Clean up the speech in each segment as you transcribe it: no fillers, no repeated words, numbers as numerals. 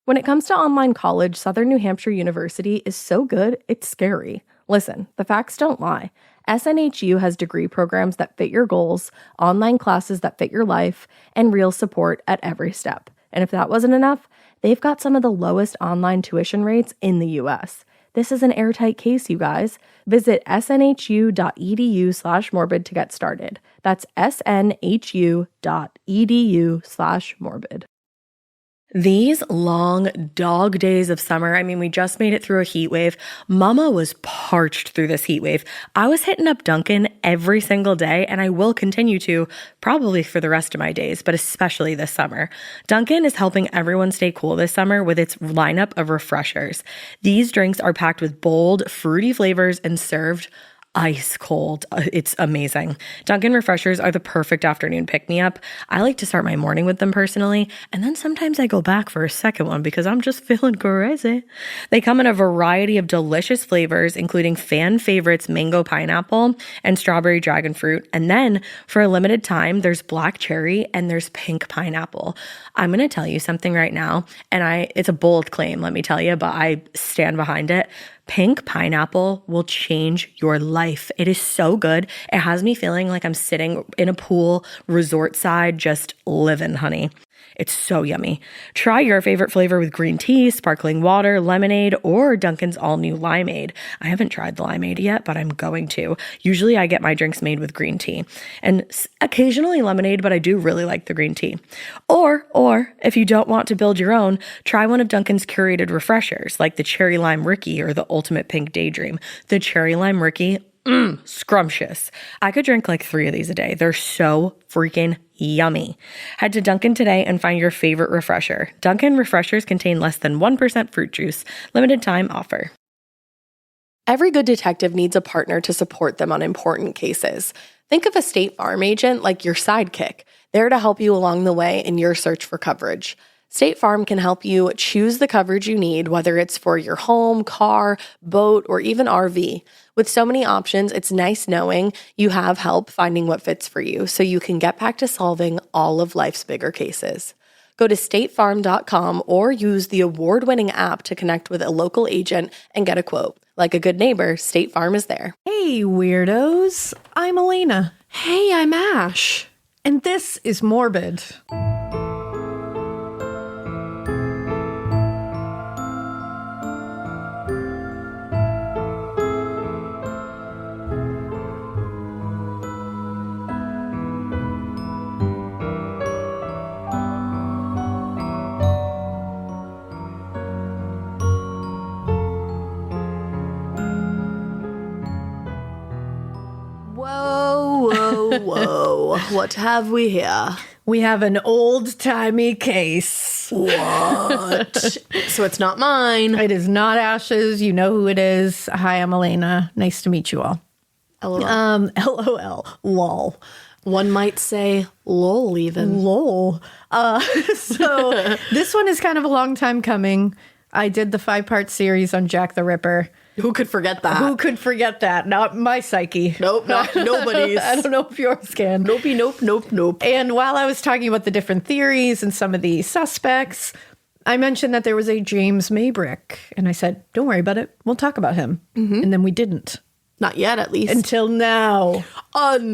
When it comes to online college, Southern New Hampshire University is so good, it's scary. Listen, the facts don't lie. SNHU has degree programs that fit your goals, online classes that fit your life, and real support at every step. And if that wasn't enough, they've got some of the lowest online tuition rates in the U.S. This is an airtight case, you guys. Visit snhu.edu/morbid to get started. That's snhu.edu/morbid. These long dog days of summer, I mean, we just made it through a heat wave. Mama was parched through this heat wave. I was hitting up Dunkin' every single day, and I will continue to, probably for the rest of my days, but especially this summer. Dunkin' is helping everyone stay cool this summer with its lineup of refreshers. These drinks are packed with bold, fruity flavors and served ice cold. It's amazing. Dunkin' refreshers are the perfect afternoon pick-me-up. I like to start my morning with them personally, and then sometimes I go back for a second one because I'm just feeling crazy. They come in a variety of delicious flavors, including fan favorites mango pineapple and strawberry dragon fruit. And then for a limited time, there's black cherry and there's pink pineapple. I'm going to tell you something right now, and it's a bold claim, let me tell you, but I stand behind it. Pink pineapple will change your life. It is so good. It has me feeling like I'm sitting in a pool, resort side, just living, honey. It's so yummy. Try your favorite flavor with green tea, sparkling water, lemonade, or Dunkin's all-new limeade. I haven't tried the limeade yet, but I'm going to. Usually I get my drinks made with green tea and occasionally lemonade, but I do really like the green tea. Or if you don't want to build your own, try one of Dunkin's curated refreshers like the Cherry Lime Ricky or the Ultimate Pink Daydream. The Cherry Lime Ricky, scrumptious. I could drink like 3 of these a day. They're so freaking yummy. Head to Dunkin' today and find your favorite refresher. Dunkin' refreshers contain less than 1% fruit juice. Limited time offer. Every good detective needs a partner to support them on important cases. Think of a State Farm agent like your sidekick, there to help you along the way in your search for coverage. State Farm can help you choose the coverage you need, whether it's for your home, car, boat, or even RV. With so many options, it's nice knowing you have help finding what fits for you so you can get back to solving all of life's bigger cases. Go to statefarm.com or use the award-winning app to connect with a local agent and get a quote. Like a good neighbor, State Farm is there. Hey, weirdos. I'm Alaina. Hey, I'm Ash. And this is Morbid. Whoa, what have we here? We have an old-timey case. What? So it's not mine. It is not Ash's. You know who it is. Hi, I'm Alaina. Nice to meet you all. LOL. LOL. Lol. One might say lol even. Lol. So this one is kind of a long time coming. I did the 5-part series on Jack the Ripper. Who could forget that? Who could forget that? Not my psyche. Nope, not nobody's. I don't know if yours can. Nope. And while I was talking about the different theories and some of the suspects, I mentioned that there was a James Maybrick. And I said, don't worry about it. We'll talk about him. Mm-hmm. And then we didn't. Not yet, at least. Until now. But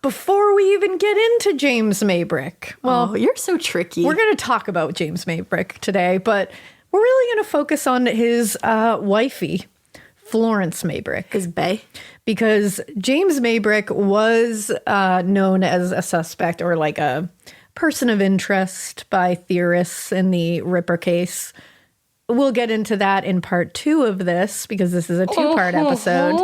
before we even get into James Maybrick, well, you're so tricky. We're going to talk about James Maybrick today, but we're really going to focus on his wifey, Florence Maybrick. His bae. Because James Maybrick was known as a suspect or like a person of interest by theorists in the Ripper case. We'll get into that in part 2 of this because this is a 2-part episode.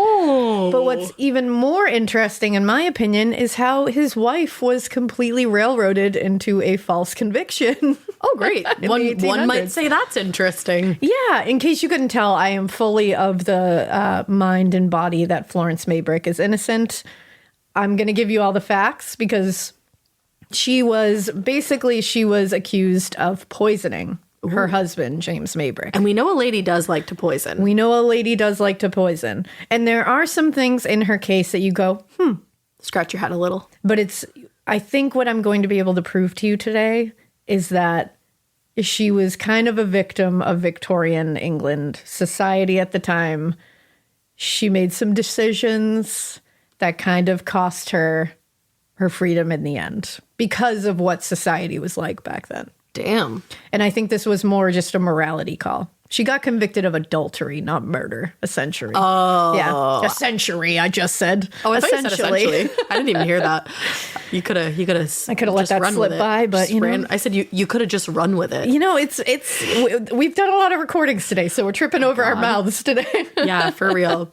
But what's even more interesting, in my opinion, is how his wife was completely railroaded into a false conviction. Oh, great. One might say that's interesting. Yeah. In case you couldn't tell, I am fully of the mind and body that Florence Maybrick is innocent. I'm going to give you all the facts because she was accused of poisoning her husband, James Maybrick. And we know a lady does like to poison. And there are some things in her case that you go, Scratch your head a little. But I think what I'm going to be able to prove to you today is that she was kind of a victim of Victorian England society at the time. She made some decisions that kind of cost her freedom in the end because of what society was like back then. Damn. And I think this was more just a morality call. She got convicted of adultery, not murder. A century. Oh. Yeah. A century, I just said. Oh, I thought you said essentially. I didn't even hear that. You could have. I could have let that slip by, but you know. I said you could have just run with it. You know, we've done a lot of recordings today, so we're tripping over our mouths today. Yeah, for real.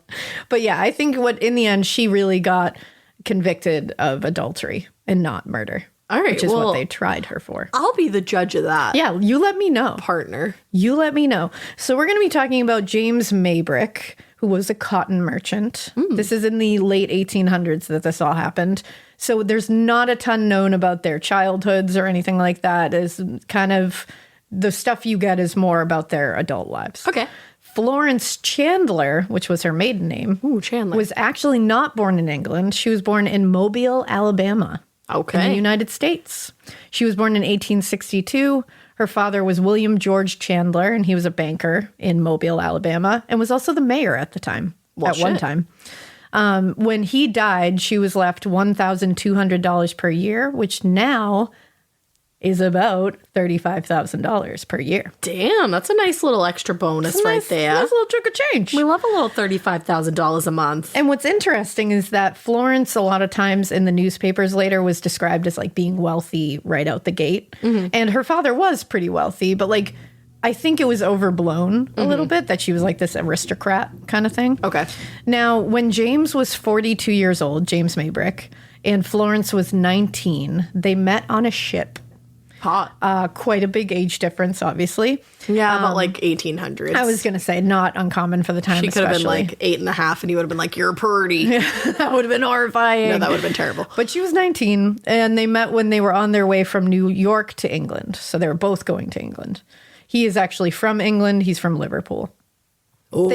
But yeah, I think in the end, she really got convicted of adultery and not murder. All right, which is what they tried her for. I'll be the judge of that. Yeah, you let me know. Partner. You let me know. So we're going to be talking about James Maybrick, who was a cotton merchant. This is in the late 1800s that this all happened. So there's not a ton known about their childhoods or anything like that. Is kind of the stuff you get is more about their adult lives. Okay. Florence Chandler, which was her maiden name, Chandler, was actually not born in England. She was born in Mobile, Alabama. Okay. In the United States. She was born in 1862. Her father was William George Chandler, and he was a banker in Mobile, Alabama, and was also the mayor at the time, one time. When he died, she was left $1,200 per year, which now is about $35,000 per year. Damn, that's a nice little extra bonus right there. Nice little chunk of change. We love a little $35,000 a month. And what's interesting is that Florence, a lot of times in the newspapers later, was described as like being wealthy right out the gate. And her father was pretty wealthy, but like I think it was overblown a little bit that she was like this aristocrat kind of thing. Okay. Now, when James was 42 years old, James Maybrick, and Florence was 19, they met on a ship. Hot. Quite a big age difference, obviously. Yeah, about like 1800s. I was going to say not uncommon for the time. She could have been like 8.5 and he would have been like, you're pretty. That would have been horrifying. No, that would have been terrible. But she was 19 and they met when they were on their way from New York to England. So they were both going to England. He is actually from England. He's from Liverpool. Oh,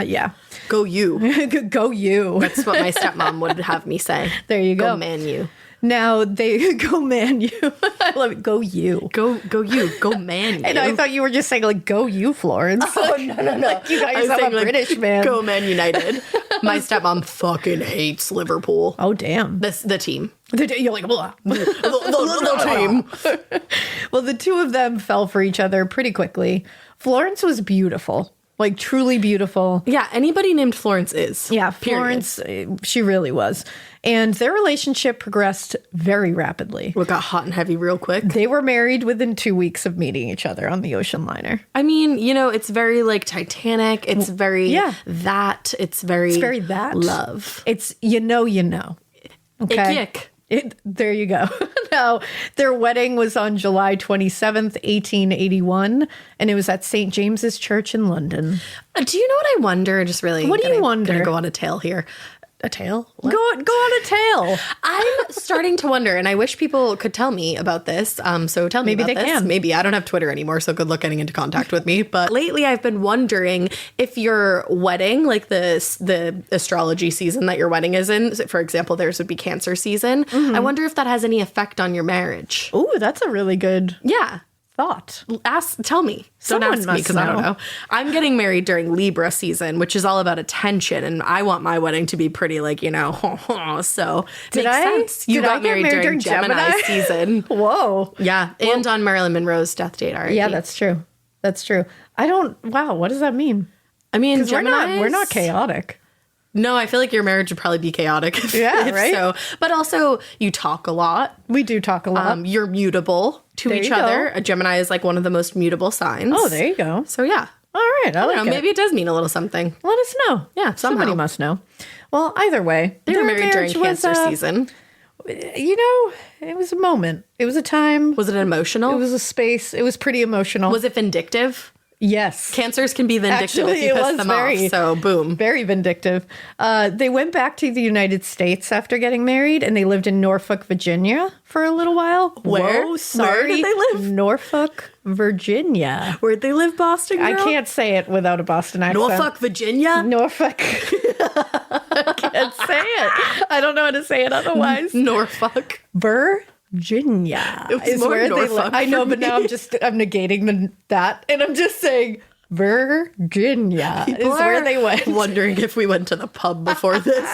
yeah. Go you. Go you. That's what my stepmom would have me say. There you go. Go man you. Now they go man you. I love it. Go you. Go you. Go man you. And I thought you were just saying like go you, Florence. Oh, no. Like, you got yourself a British man. Go Man United. My stepmom fucking hates Liverpool. Oh damn. The team. You're like blah. the team. Well, the two of them fell for each other pretty quickly. Florence was beautiful. Like truly beautiful. Yeah, anybody named Florence is. Yeah, period. Florence, she really was. And their relationship progressed very rapidly. It got hot and heavy real quick. They were married within 2 weeks of meeting each other on the ocean liner. I mean, you know, it's very like Titanic. It's very that. It's very that. Love. It's you know. Okay. Ick. There you go. Now, their wedding was on July 27th, 1881, and it was at St. James's Church in London. Do you know what I wonder? Just really. What do you wonder? Gonna go on a tale here. A tale? What? Go on a tale. I'm starting to wonder, and I wish people could tell me about this. So tell me Maybe about they this. can. Maybe I don't have Twitter anymore, so good luck getting into contact with me. But lately, I've been wondering if your wedding, like the astrology season that your wedding is in, for example, theirs would be Cancer season. I wonder if that has any effect on your marriage. Ooh, that's a really good thought. Tell me. Someone Don't ask me because I don't know. I'm getting married during Libra season, which is all about attention, and I want my wedding to be pretty, like, you know, so makes sense. You got married during Gemini season. Whoa. Yeah, and on Marilyn Monroe's death date. RIP. Yeah, that's true. That's true. Wow, what does that mean? I mean, we're not chaotic. No, I feel like your marriage would probably be chaotic. If right? So, but also you talk a lot. We do talk a lot. You're mutable to each other. A Gemini is like one of the most mutable signs. Oh, there you go. So yeah. All right. I like don't know, it. maybe it does mean a little something. Let us know. Yeah, somebody must know. Well, either way, They were their married during marriage Cancer season. You know, it was a moment. It was a time. Was it emotional? It was a space. It was pretty emotional. Was it vindictive? Yes. Cancers can be vindictive Actually, if you it piss was them very- off. So boom. Very vindictive. They went back to the United States after getting married, and they lived in Norfolk, Virginia for a little while. Where? Whoa, sorry. Where did they live? Norfolk, Virginia. Where'd they live, Boston girl? I can't say it without a Boston accent. Norfolk, Virginia? Norfolk. I can't say it. I don't know how to say it otherwise. Norfolk. Virginia. It was more Norfolk I know, for but now me. I'm negating that, and I'm just saying Virginia is where they went. Wondering if we went to the pub before this.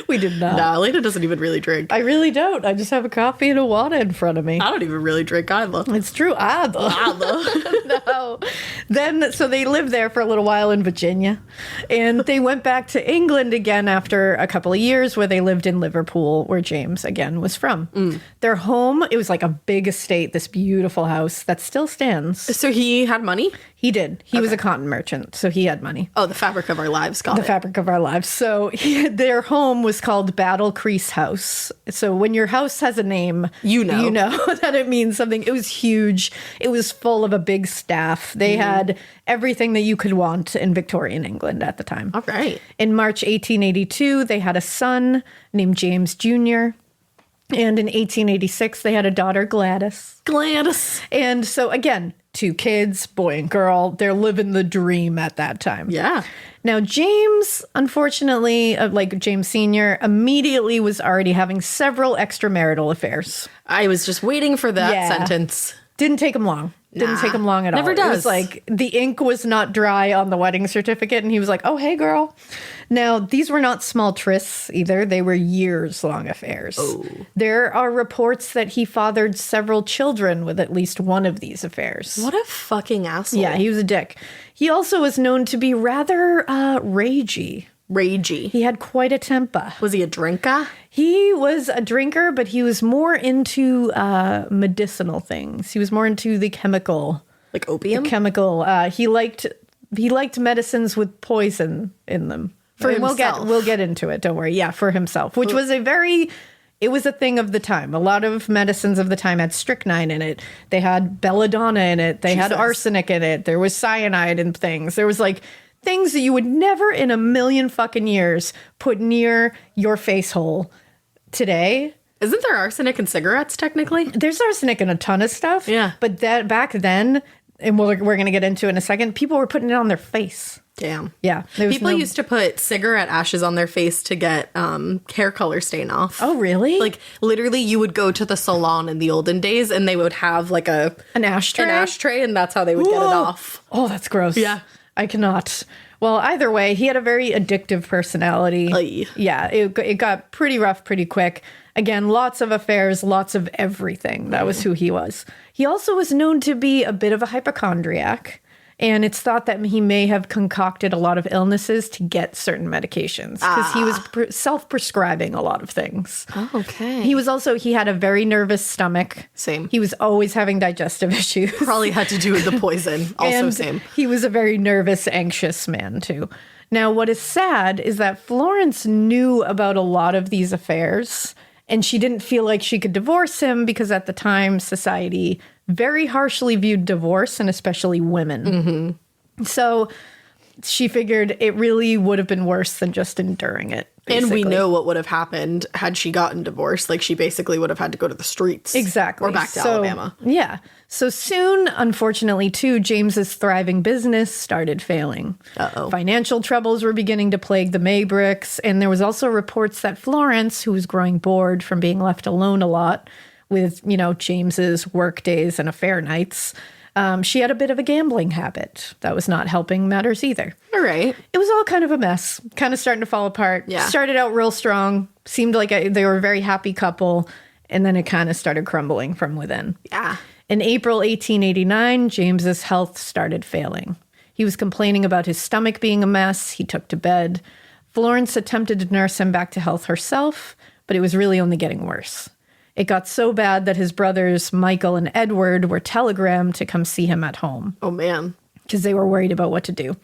We did not. Nah, Alaina doesn't even really drink. I really don't. I just have a coffee and a water in front of me. I don't even really drink either. It's true. No. Then, so they lived there for a little while in Virginia, and they went back to England again after a couple of years, where they lived in Liverpool, where James again was from. Their home, it was like a big estate, this beautiful house that still stands. So he had money? He did. He was a cotton merchant, so he had money. Oh, the fabric of our lives got The it. fabric of our lives. So their home was called Battle Crease House. So when your house has a name, You know. that it means something. It was huge. It was full of a big staff. They had everything that you could want in Victorian England at the time. All right. In March 1882, they had a son named James Jr., and in 1886, they had a daughter, Gladys. Gladys. And so again, 2 kids, boy and girl, they're living the dream at that time. Yeah. Now, James, unfortunately, like James Sr., immediately was already having several extramarital affairs. I was just waiting for that Yeah. sentence. Didn't take him long. Didn't Nah, take him long at never all. It does. was like the ink was not dry on the wedding certificate, and he was like, oh, hey, girl. Now, these were not small trysts either. They were years-long affairs. Oh. There are reports that he fathered several children with at least one of these affairs. What a fucking asshole. Yeah, he was a dick. He also was known to be rather ragey. Ragey. He had quite a temper. Was he a drinker? He was a drinker, but he was more into medicinal things. He was more into the chemical. Like opium? He liked medicines with poison in them. For And himself. We'll get into it. Don't worry. Yeah, for himself, which was it was a thing of the time. A lot of medicines of the time had strychnine in it. They had belladonna in it. They had Jesus. arsenic in it. There was cyanide and things. There was like things that you would never in a million fucking years put near your face hole today. Isn't there arsenic in cigarettes, technically? There's arsenic in a ton of stuff. Yeah. But that back then, and we're going to get into it in a second, people were putting it on their face. Damn. Yeah. there was People no- used to put cigarette ashes on their face to get hair color stain off. Oh, really? Like, literally, you would go to the salon in the olden days and they would have like an ashtray? an ashtray, and that's how they would get it Whoa. off. Oh, that's gross. Yeah. I cannot. Well, either way, he had a very addictive personality. Aye. Yeah, it got pretty rough pretty quick. Again, lots of affairs, lots of everything. That was who he was. He also was known to be a bit of a hypochondriac. And it's thought that he may have concocted a lot of illnesses to get certain medications because he was self-prescribing a lot of things. Oh, okay. He had a very nervous stomach. Same. He was always having digestive issues. Probably had to do with the poison. Also, And same. He was a very nervous, anxious man, too. Now, what is sad is that Florence knew about a lot of these affairs, and she didn't feel like she could divorce him because at the time, society very harshly viewed divorce, and especially women. Mm-hmm. So she figured it really would have been worse than just enduring it. And we basically. know what would have happened had she gotten divorced. Like, she basically would have had to go to the streets. Exactly. Or back to Alabama. Yeah. So soon, unfortunately, too, James's thriving business started failing. Uh-oh. Financial troubles were beginning to plague the Maybricks, and there was also reports that Florence, who was growing bored from being left alone a lot with, James's work days and affair nights, she had a bit of a gambling habit. That was not helping matters either. All right. It was all kind of a mess, kind of starting to fall apart. Yeah. Started out real strong, seemed like they were a very happy couple, and then it kind of started crumbling from within. Yeah. In April 1889, James's health started failing. He was complaining about his stomach being a mess. He took to bed. Florence attempted to nurse him back to health herself, but it was really only getting worse. It got so bad that his brothers, Michael and Edward, were telegrammed to come see him at home Oh, man. because they were worried about what to do.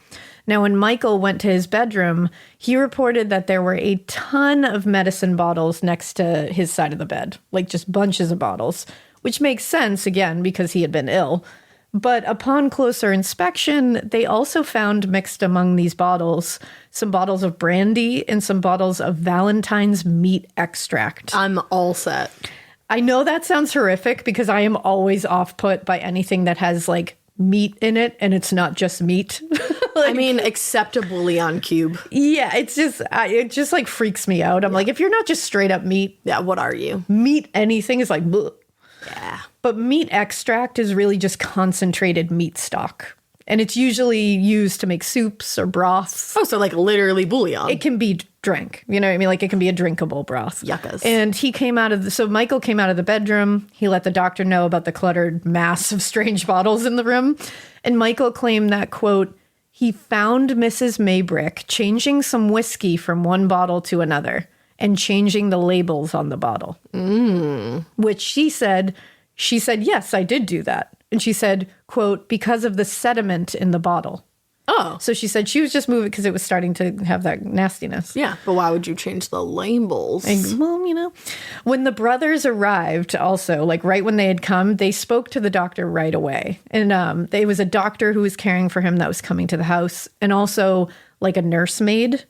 Now, when Michael went to his bedroom, he reported that there were a ton of medicine bottles next to his side of the bed, like just bunches of bottles, which makes sense, again, because he had been ill. But upon closer inspection, they also found mixed among these bottles some bottles of brandy and some bottles of Valentine's meat extract. I'm all set. I know that sounds horrific because I am always off-put by anything that has like meat in it and it's not just meat. I mean, acceptably on cube. Yeah, it just like freaks me out. I'm like, if you're not just straight up meat Yeah, what are you? anything is like, bleh. Yeah. But meat extract is really just concentrated meat stock. And it's usually used to make soups or broths. Oh, so like literally bouillon. It can be drank. You know what I mean? Like it can be a drinkable broth. Yuccas. And he came out of so Michael came out of the bedroom. He let the doctor know about the cluttered mass of strange bottles in the room. And Michael claimed that, quote, he found Mrs. Maybrick changing some whiskey from one bottle to another and changing the labels on the bottle. Which she said, yes, I did do that. And she said, quote, because of the sediment in the bottle. Oh. So she said she was just moving because it was starting to have that nastiness. Yeah, but why would you change the labels? And, well, you know, when the brothers arrived also, like right when they had come, they spoke to the doctor right away. And there was a doctor who was caring for him that was coming to the house. And also like a nursemaid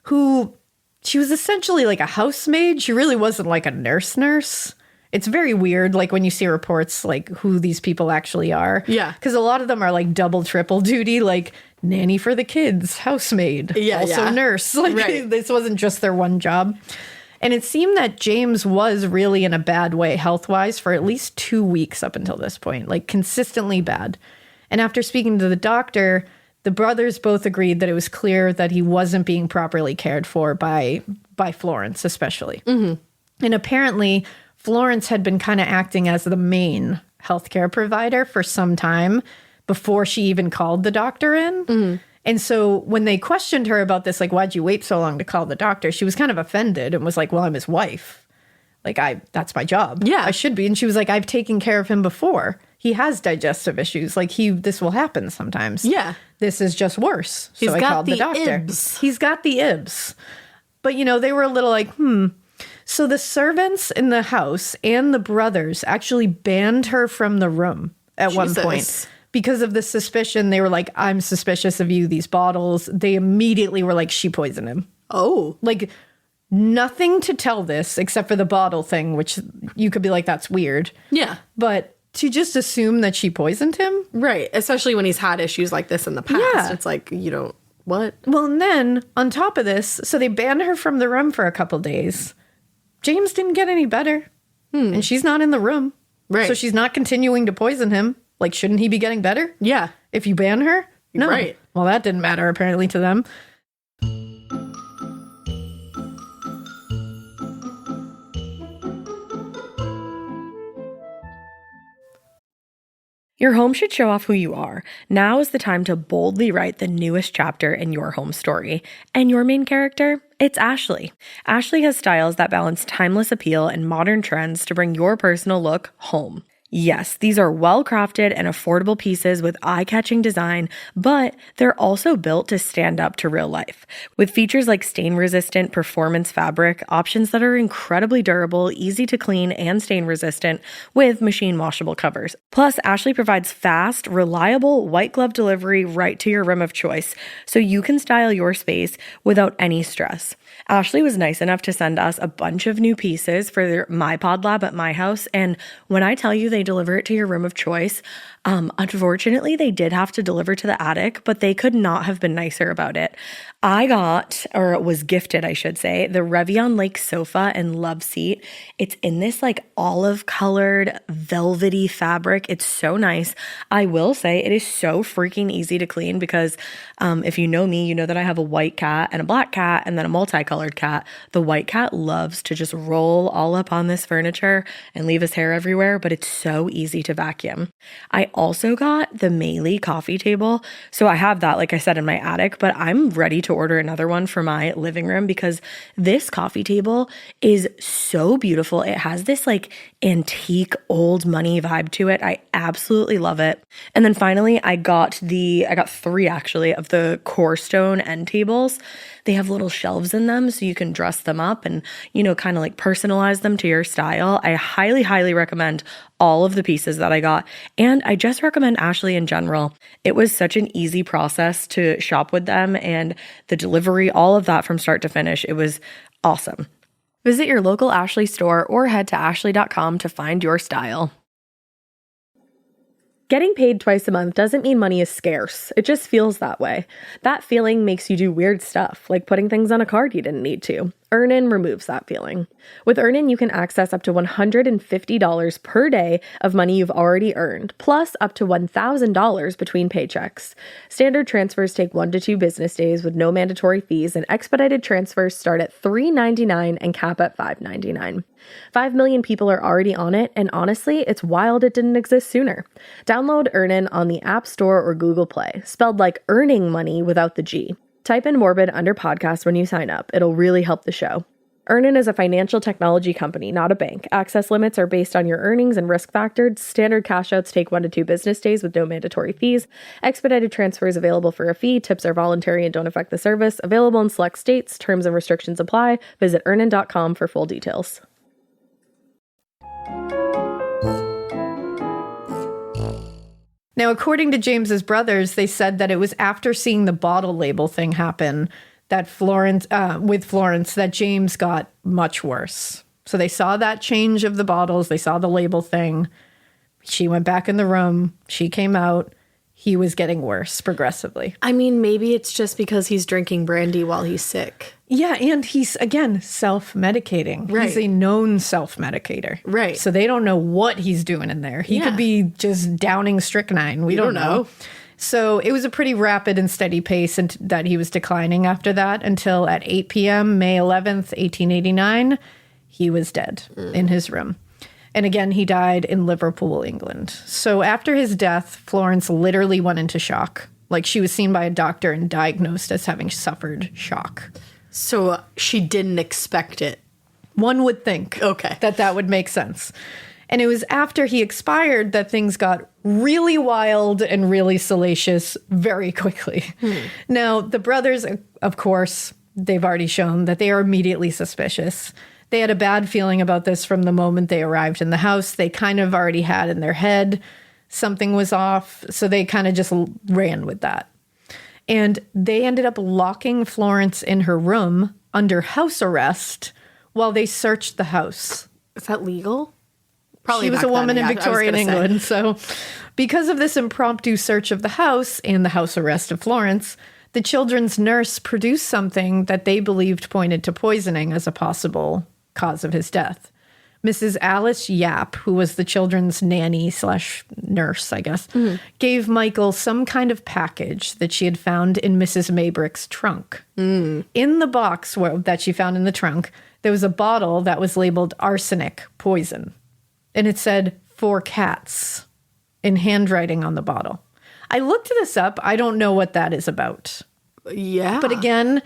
who, she was essentially like a housemaid. She really wasn't like a nurse. It's very weird, like when you see reports, like who these people actually are. Yeah. Because a lot of them are like double, triple duty, like nanny for the kids, housemaid, also nurse. Like this wasn't just their one job. And it seemed that James was really in a bad way health-wise for at least 2 weeks up until this point, like consistently bad. And after speaking to the doctor, the brothers both agreed that it was clear that he wasn't being properly cared for by Florence, especially. And apparently Florence had been kind of acting as the main healthcare provider for some time before she even called the doctor in. And so when they questioned her about this, like, why'd you wait so long to call the doctor? She was kind of offended and was like, well, I'm his wife. Like, that's my job. Yeah. I should be. And she was like, I've taken care of him before. He has digestive issues. Like, this will happen sometimes. Yeah. This is just worse. He's so I got called the doctor. ibs. He's got the ibs. But, you know, they were a little like, So the servants in the house and the brothers actually banned her from the room at one point. Because of the suspicion, they were like, I'm suspicious of you, these bottles. They immediately were like, she poisoned him. Oh. Like, nothing to tell this except for the bottle thing, which you could be like, that's weird. Yeah. But to just assume that she poisoned him? Right. Especially when he's had issues like this in the past. Yeah. It's like, you don't, what? Well, and then on top of this, so they banned her from the room for a couple days. James didn't get any better. And she's not in the room. Right. So she's not continuing to poison him. Like, shouldn't he be getting better? Yeah. If you ban her? No. Right. Well, that didn't matter apparently to them. Your home should show off who you are. Now is the time to boldly write the newest chapter in your home story. And your main character? It's Ashley. Ashley has styles that balance timeless appeal and modern trends to bring your personal look home. Yes, these are well-crafted and affordable pieces with eye-catching design, but they're also built to stand up to real life. With features like stain-resistant performance fabric, options that are incredibly durable, easy to clean, and stain-resistant with machine-washable covers. Plus, Ashley provides fast, reliable, white-glove delivery right to your room of choice, so you can style your space without any stress. Ashley was nice enough to send us a bunch of new pieces for my pod lab at my house, and when I tell you they deliver it to your room of choice, unfortunately, they did have to deliver to the attic, but they could not have been nicer about it. I got, or was gifted, I should say, the Revion Lake sofa and love seat. It's in this like olive-colored velvety fabric. It's so nice. I will say it is so freaking easy to clean because if you know me, you know that I have a white cat and a black cat and then a multicolored cat. The white cat loves to just roll all up on this furniture and leave his hair everywhere, but it's so easy to vacuum. I also got the Maylie coffee table. So I have that, like I said, in my attic, but I'm ready to order another one for my living room because this coffee table is so beautiful. It has this like antique old money vibe to it. I absolutely love it. And then finally, I got 3 actually of the core stone end tables. They have little shelves in them so you can dress them up and, you know, kind of like personalize them to your style. I highly, highly recommend all of the pieces that I got. And I just recommend Ashley in general. It was such an easy process to shop with them and the delivery, all of that from start to finish. It was awesome. Visit your local Ashley store or head to ashley.com to find your style. Getting paid twice a month doesn't mean money is scarce. It just feels that way. That feeling makes you do weird stuff, like putting things on a card you didn't need to. Earnin removes that feeling. With Earnin, you can access up to $150 per day of money you've already earned, plus up to $1,000 between paychecks. Standard transfers take 1 to 2 business days with no mandatory fees, and expedited transfers start at $3.99 and cap at $5.99. 5 million people are already on it, and honestly, it's wild it didn't exist sooner. Download Earnin on the App Store or Google Play, spelled like earning money without the G. Type in Morbid under podcast when you sign up. It'll really help the show. Earnin is a financial technology company, not a bank. Access limits are based on your earnings and risk factors. Standard cash outs take 1 to 2 business days with no mandatory fees. Expedited transfers available for a fee. Tips are voluntary and don't affect the service. Available in select states. Terms and restrictions apply. Visit earnin.com for full details. Now, according to James's brothers, they said that it was after seeing the bottle label thing happen that Florence, that James got much worse. So they saw that change of the bottles. They saw the label thing. She went back in the room. She came out. He was getting worse progressively. I mean, maybe it's just because he's drinking brandy while he's sick. Yeah, and he's, again, self-medicating. Right. He's a known self-medicator. Right. So they don't know what he's doing in there. He could be just downing strychnine. We don't know. So it was a pretty rapid and steady pace that he was declining after that until at 8 p.m., May 11th, 1889, he was dead in his room. And again, he died in Liverpool, England. So after his death, Florence literally went into shock. Like, she was seen by a doctor and diagnosed as having suffered shock. So she didn't expect it. One would think that would make sense. And it was after he expired that things got really wild and really salacious very quickly. Now, the brothers, of course, they've already shown that they are immediately suspicious. They had a bad feeling about this from the moment they arrived in the house. They kind of already had in their head something was off, so they kind of just ran with that. And they ended up locking Florence in her room under house arrest while they searched the house. Is that legal? Probably. She was a woman in Victorian England. So because of this impromptu search of the house and the house arrest of Florence, the children's nurse produced something that they believed pointed to poisoning as a possible cause of his death. Mrs. Alice Yap, who was the children's nanny / nurse, I guess, gave Michael some kind of package that she had found in Mrs. Maybrick's trunk. In the box that she found in the trunk, there was a bottle that was labeled arsenic poison. And it said, "For cats," in handwriting on the bottle. I looked this up. I don't know what that is about. Yeah. But again,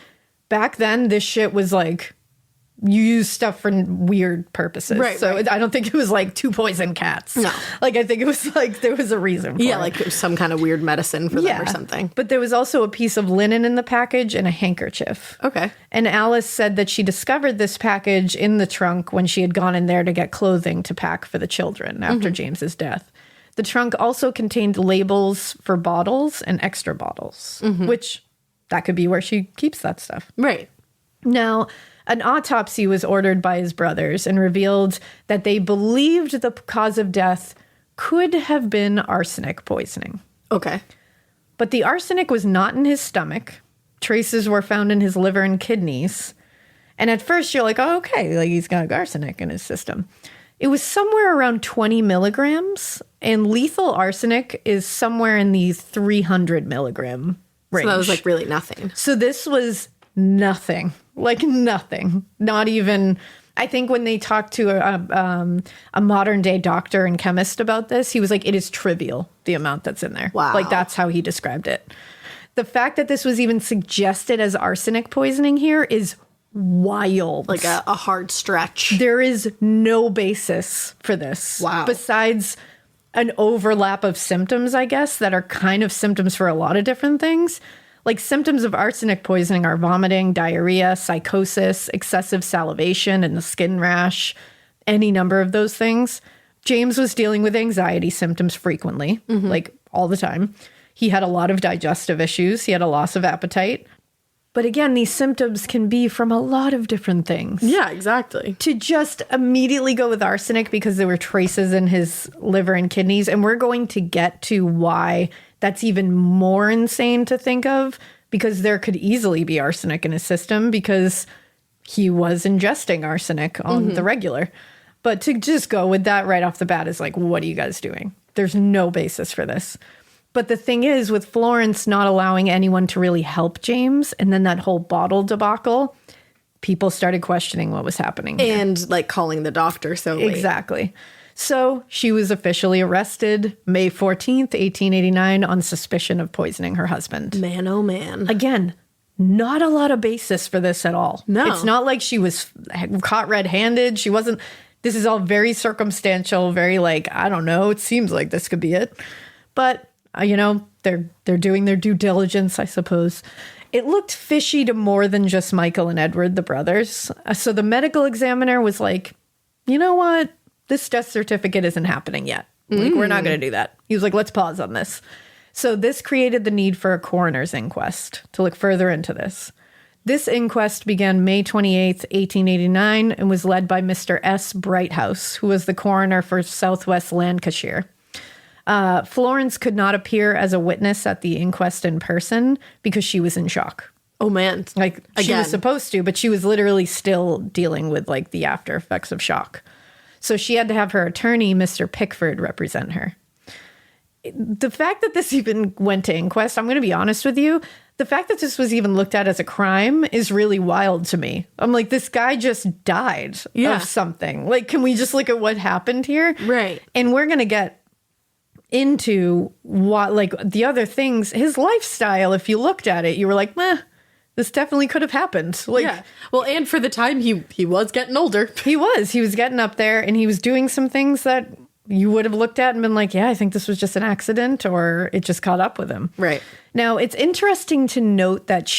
back then, this shit was like, you use stuff for weird purposes. Right. So I don't think it was like to poison cats. No. Like, I think it was like there was a reason for it. Yeah, like some kind of weird medicine for them or something. But there was also a piece of linen in the package and a handkerchief. Okay. And Alice said that she discovered this package in the trunk when she had gone in there to get clothing to pack for the children after James's death. The trunk also contained labels for bottles and extra bottles, which that could be where she keeps that stuff. Right. Now, an autopsy was ordered by his brothers and revealed that they believed the cause of death could have been arsenic poisoning. Okay. But the arsenic was not in his stomach. Traces were found in his liver and kidneys. And at first you're like, oh, okay, like he's got arsenic in his system. It was somewhere around 20 milligrams, and lethal arsenic is somewhere in the 300 milligram range. So that was like really nothing. So this was nothing, like nothing, not even. I think when they talked to a modern day doctor and chemist about this, he was like, it is trivial, the amount that's in there. Wow. Like that's how he described it. The fact that this was even suggested as arsenic poisoning here is wild. Like a hard stretch. There is no basis for this. Wow. Besides an overlap of symptoms, I guess, that are kind of symptoms for a lot of different things. Like symptoms of arsenic poisoning are vomiting, diarrhea, psychosis, excessive salivation, and the skin rash, any number of those things. James was dealing with anxiety symptoms frequently, like all the time. He had a lot of digestive issues. He had a loss of appetite. But again, these symptoms can be from a lot of different things. Yeah, exactly. To just immediately go with arsenic because there were traces in his liver and kidneys, and we're going to get to why that's even more insane to think of, because there could easily be arsenic in his system because he was ingesting arsenic on the regular. But to just go with that right off the bat is like, what are you guys doing? There's no basis for this. But the thing is, with Florence not allowing anyone to really help James, and then that whole bottle debacle, people started questioning what was happening here. And like calling the doctor so late. Exactly. So she was officially arrested May 14th, 1889 on suspicion of poisoning her husband. Man, oh man. Again, not a lot of basis for this at all. No. It's not like she was caught red-handed. She wasn't. This is all very circumstantial, very like, I don't know, it seems like this could be it. But, you know, they're doing their due diligence, I suppose. It looked fishy to more than just Michael and Edward, the brothers. So the medical examiner was like, you know what? This death certificate isn't happening yet. Like, we're not going to do that. He was like, let's pause on this. So this created the need for a coroner's inquest to look further into this. This inquest began May 28th, 1889, and was led by Mr. S. Brighthouse, who was the coroner for Southwest Lancashire. Florence could not appear as a witness at the inquest in person because she was in shock. Oh, man. Like, she was supposed to, but she was literally still dealing with, like, the after effects of shock. So she had to have her attorney, Mr. Pickford, represent her. The fact that this even went to inquest, I'm going to be honest with you, the fact that this was even looked at as a crime is really wild to me. I'm like, this guy just died of something. Like, can we just look at what happened here? Right. And we're going to get into what, like, the other things, his lifestyle, if you looked at it, you were like, meh, this definitely could have happened. Like, yeah. Well, and for the time, he was getting older. He was getting up there, and he was doing some things that you would have looked at and been like, yeah, I think this was just an accident, or it just caught up with him. Right. Now, it's interesting to note that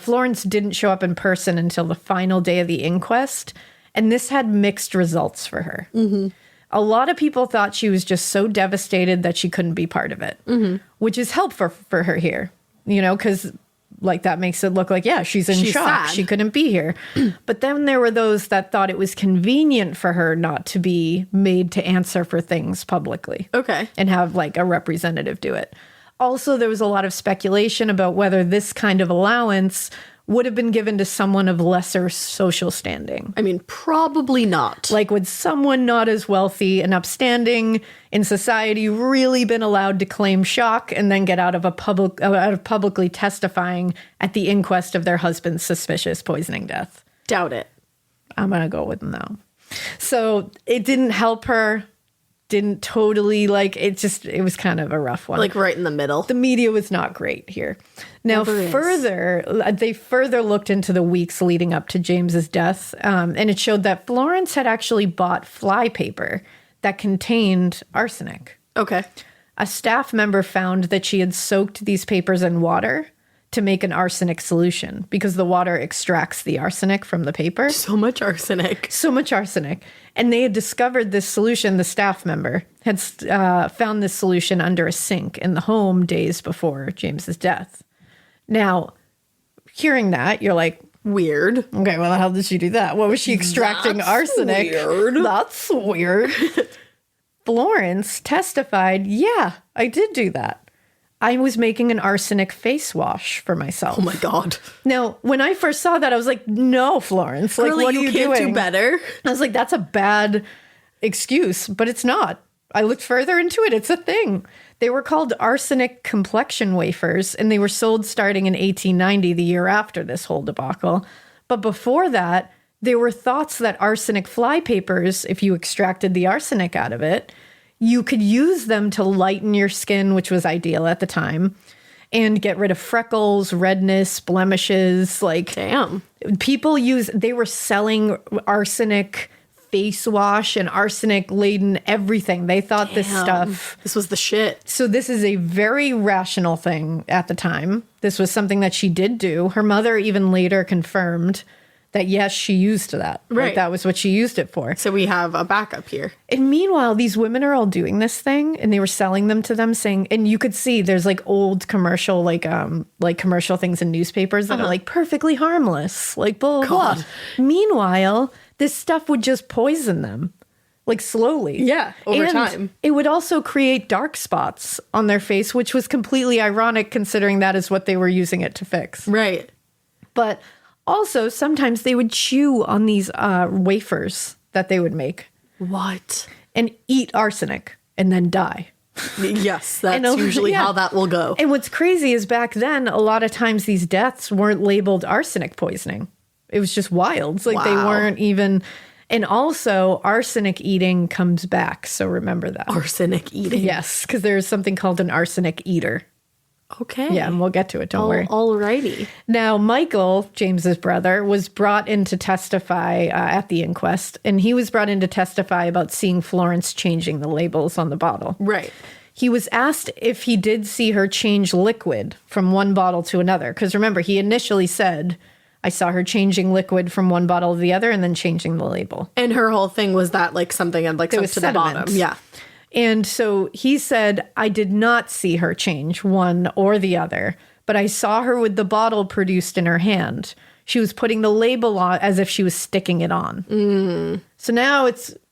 Florence didn't show up in person until the final day of the inquest, and this had mixed results for her. Mm-hmm. A lot of people thought she was just so devastated that she couldn't be part of it, which is helpful for her here, you know, because like that makes it look like, yeah, she's in shock. Sad. She couldn't be here. But then there were those that thought it was convenient for her not to be made to answer for things publicly. Okay. And have like a representative do it. Also, there was a lot of speculation about whether this kind of allowance would have been given to someone of lesser social standing. I mean, probably not. Like, would someone not as wealthy and upstanding in society really been allowed to claim shock and then get out of publicly testifying at the inquest of their husband's suspicious poisoning death? Doubt it. I'm going to go with no. So it didn't help her. Didn't totally it was kind of a rough one. Like right in the middle. The media was not great here. Now, they further looked into the weeks leading up to James's death, and it showed that Florence had actually bought fly paper that contained arsenic. Okay. A staff member found that she had soaked these papers in water to make an arsenic solution because the water extracts the arsenic from the paper. So much arsenic. And they had discovered this solution. The staff member had found this solution under a sink in the home days before James's death. Now, hearing that, you're like, weird. Okay, well, how did she do that? What was she extracting? Arsenic? Weird. That's weird. Florence testified, yeah, I did do that. I was making an arsenic face wash for myself. Oh my God. Now, when I first saw that, I was like, no, Florence. Like, really, what are you can't doing? Do better. I was like, that's a bad excuse, but it's not. I looked further into it. It's a thing. They were called arsenic complexion wafers, and they were sold starting in 1890, the year after this whole debacle. But before that, there were thoughts that arsenic fly papers, if you extracted the arsenic out of it, you could use them to lighten your skin, which was ideal at the time, and get rid of freckles, redness, blemishes. Like, damn. They were selling arsenic face wash and arsenic laden everything. They thought this stuff. This was the shit. So this is a very rational thing at the time. This was something that she did do. Her mother even later confirmed that, yes, she used that. Right. Like, that was what she used it for. So we have a backup here. And meanwhile, these women are all doing this thing, and they were selling them to them, saying, and you could see there's like old commercial, like commercial things in newspapers that are like perfectly harmless, like blah, blah, blah. Meanwhile, this stuff would just poison them, like slowly. Yeah, over time. It would also create dark spots on their face, which was completely ironic considering that is what they were using it to fix. Right. But Also, sometimes they would chew on these wafers that they would make. What? And eat arsenic and then die. Yes, that's usually how that will go. And what's crazy is back then, a lot of times these deaths weren't labeled arsenic poisoning. It was just wild. It's like they weren't even... And also, arsenic eating comes back, so remember that. Arsenic eating? Yes, because there's something called an arsenic eater. Okay. Yeah, and we'll get to it, don't worry. Alrighty. Now, Michael, James's brother, was brought in to testify at the inquest, and he was brought in to testify about seeing Florence changing the labels on the bottle. Right. He was asked if he did see her change liquid from one bottle to another, because remember, he initially said... I saw her changing liquid from one bottle to the other and then changing the label. And her whole thing was that like something had like sunk to the bottom. Yeah. And so he said, I did not see her change one or the other, but I saw her with the bottle produced in her hand. She was putting the label on as if she was sticking it on. So now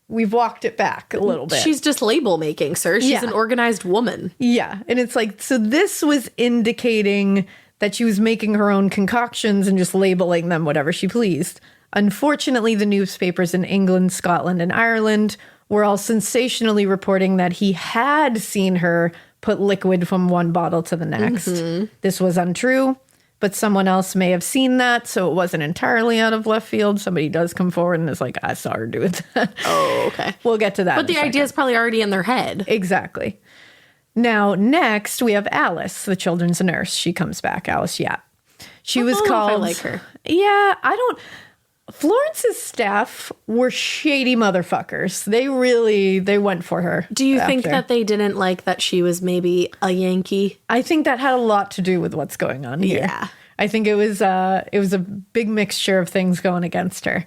we've walked it back a little bit. She's just label making, sir. She's an organized woman. Yeah. And it's like, so this was indicating that she was making her own concoctions and just labeling them whatever she pleased. Unfortunately, the newspapers in England, Scotland, and Ireland were all sensationally reporting that he had seen her put liquid from one bottle to the next. This was untrue, but someone else may have seen that, so it wasn't entirely out of left field. Somebody does come forward and is like, I saw her do that. Oh, okay. We'll get to that. But the idea is probably already in their head. Exactly. Now, next, we have Alice, the children's nurse. She comes back, Alice Yap. She was called... I like her. Yeah, I don't... Florence's staff were shady motherfuckers. They went for her. Do you think that they didn't like that she was maybe a Yankee? I think that had a lot to do with what's going on here. Yeah. I think it was a big mixture of things going against her.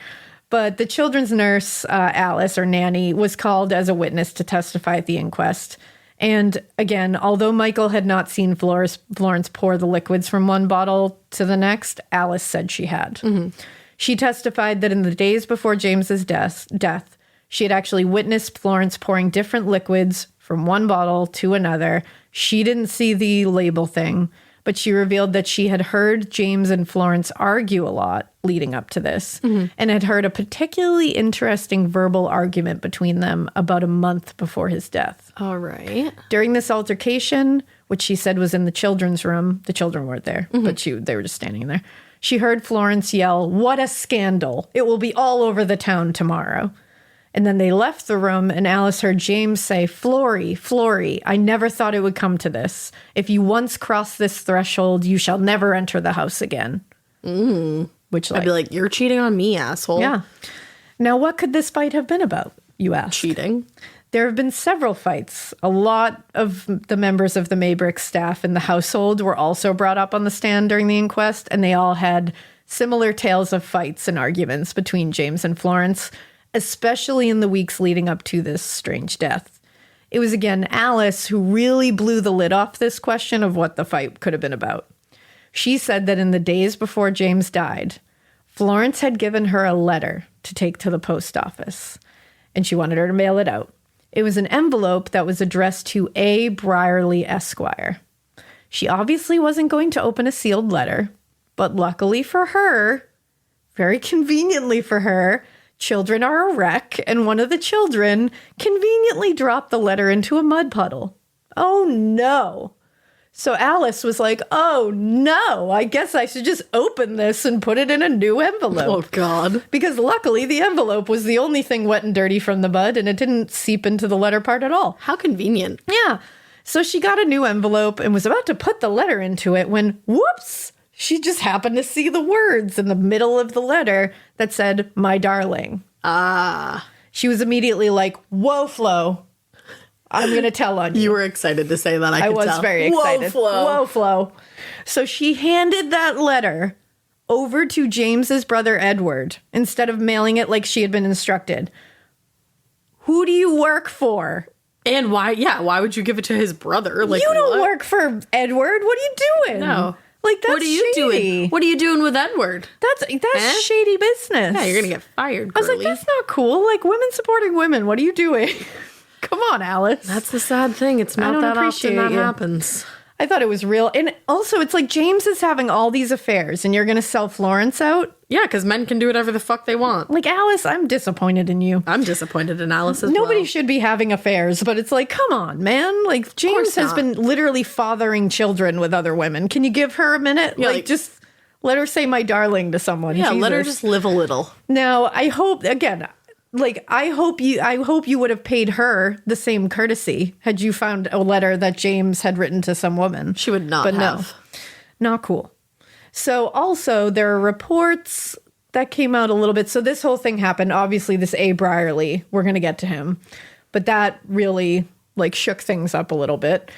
But the children's nurse, Alice, or nanny, was called as a witness to testify at the inquest. And again, although Michael had not seen Florence pour the liquids from one bottle to the next, Alice said she had. She testified that in the days before James's death, she had actually witnessed Florence pouring different liquids from one bottle to another. She didn't see the label thing, but she revealed that she had heard James and Florence argue a lot leading up to this and had heard a particularly interesting verbal argument between them about a month before his death. All right. During this altercation, which she said was in the children's room, the children weren't there, but they were just standing there. She heard Florence yell, "What a scandal. It will be all over the town tomorrow." And then they left the room, and Alice heard James say, Flory, I never thought it would come to this. If you once cross this threshold, you shall never enter the house again. Which, I'd be like, you're cheating on me, asshole. Yeah. Now, what could this fight have been about, you ask? Cheating. There have been several fights. A lot of the members of the Maybrick staff in the household were also brought up on the stand during the inquest, and they all had similar tales of fights and arguments between James and Florence, especially in the weeks leading up to this strange death. It was again Alice who really blew the lid off this question of what the fight could have been about. She said that in the days before James died, Florence had given her a letter to take to the post office, and she wanted her to mail it out. It was an envelope that was addressed to A. Brierly, Esquire. She obviously wasn't going to open a sealed letter, but luckily for her, very conveniently for her, children are a wreck, and one of the children conveniently dropped the letter into a mud puddle. Oh, no. So Alice was like, oh, no, I guess I should just open this and put it in a new envelope. Oh, God. Because luckily the envelope was the only thing wet and dirty from the mud, and it didn't seep into the letter part at all. How convenient. Yeah. So she got a new envelope and was about to put the letter into it when, whoops, she just happened to see the words in the middle of the letter that said, "My darling." Ah. She was immediately like, whoa, Flo, I'm going to tell on you. You were excited to say that, I could was tell. very excited. Whoa, Flo. So she handed that letter over to James's brother, Edward, instead of mailing it like she had been instructed. Who do you work for? And why? Yeah, why would you give it to his brother? Like, you don't what? work for Edward. What are you doing? No. Like, that's what are you shady. doing? What are you doing with Edward? That's shady business. Yeah, you're going to get fired, I was like, girly. that's not cool. Like, women supporting women. What are you doing? Come on, Alice. That's the sad thing. It's not that often that happens. I thought it was real. And also, it's like James is having all these affairs and you're going to sell Florence out? Yeah, because men can do whatever the fuck they want. Like, Alice, I'm disappointed in you. I'm disappointed in Alice as Nobody well. should be having affairs, but it's like, come on, man. Like, James has been literally fathering children with other women. Can you give her a minute? Yeah, like, just let her say my darling to someone. Yeah, Jesus. let her just live a little. Now, I hope, again, like, I hope you would have paid her the same courtesy had you found a letter that James had written to some woman. She would not but have. No, not cool. So also there are reports that came out a little bit. So this whole thing happened. Obviously, this A. Brierly, we're going to get to him. But that really, like, shook things up a little bit.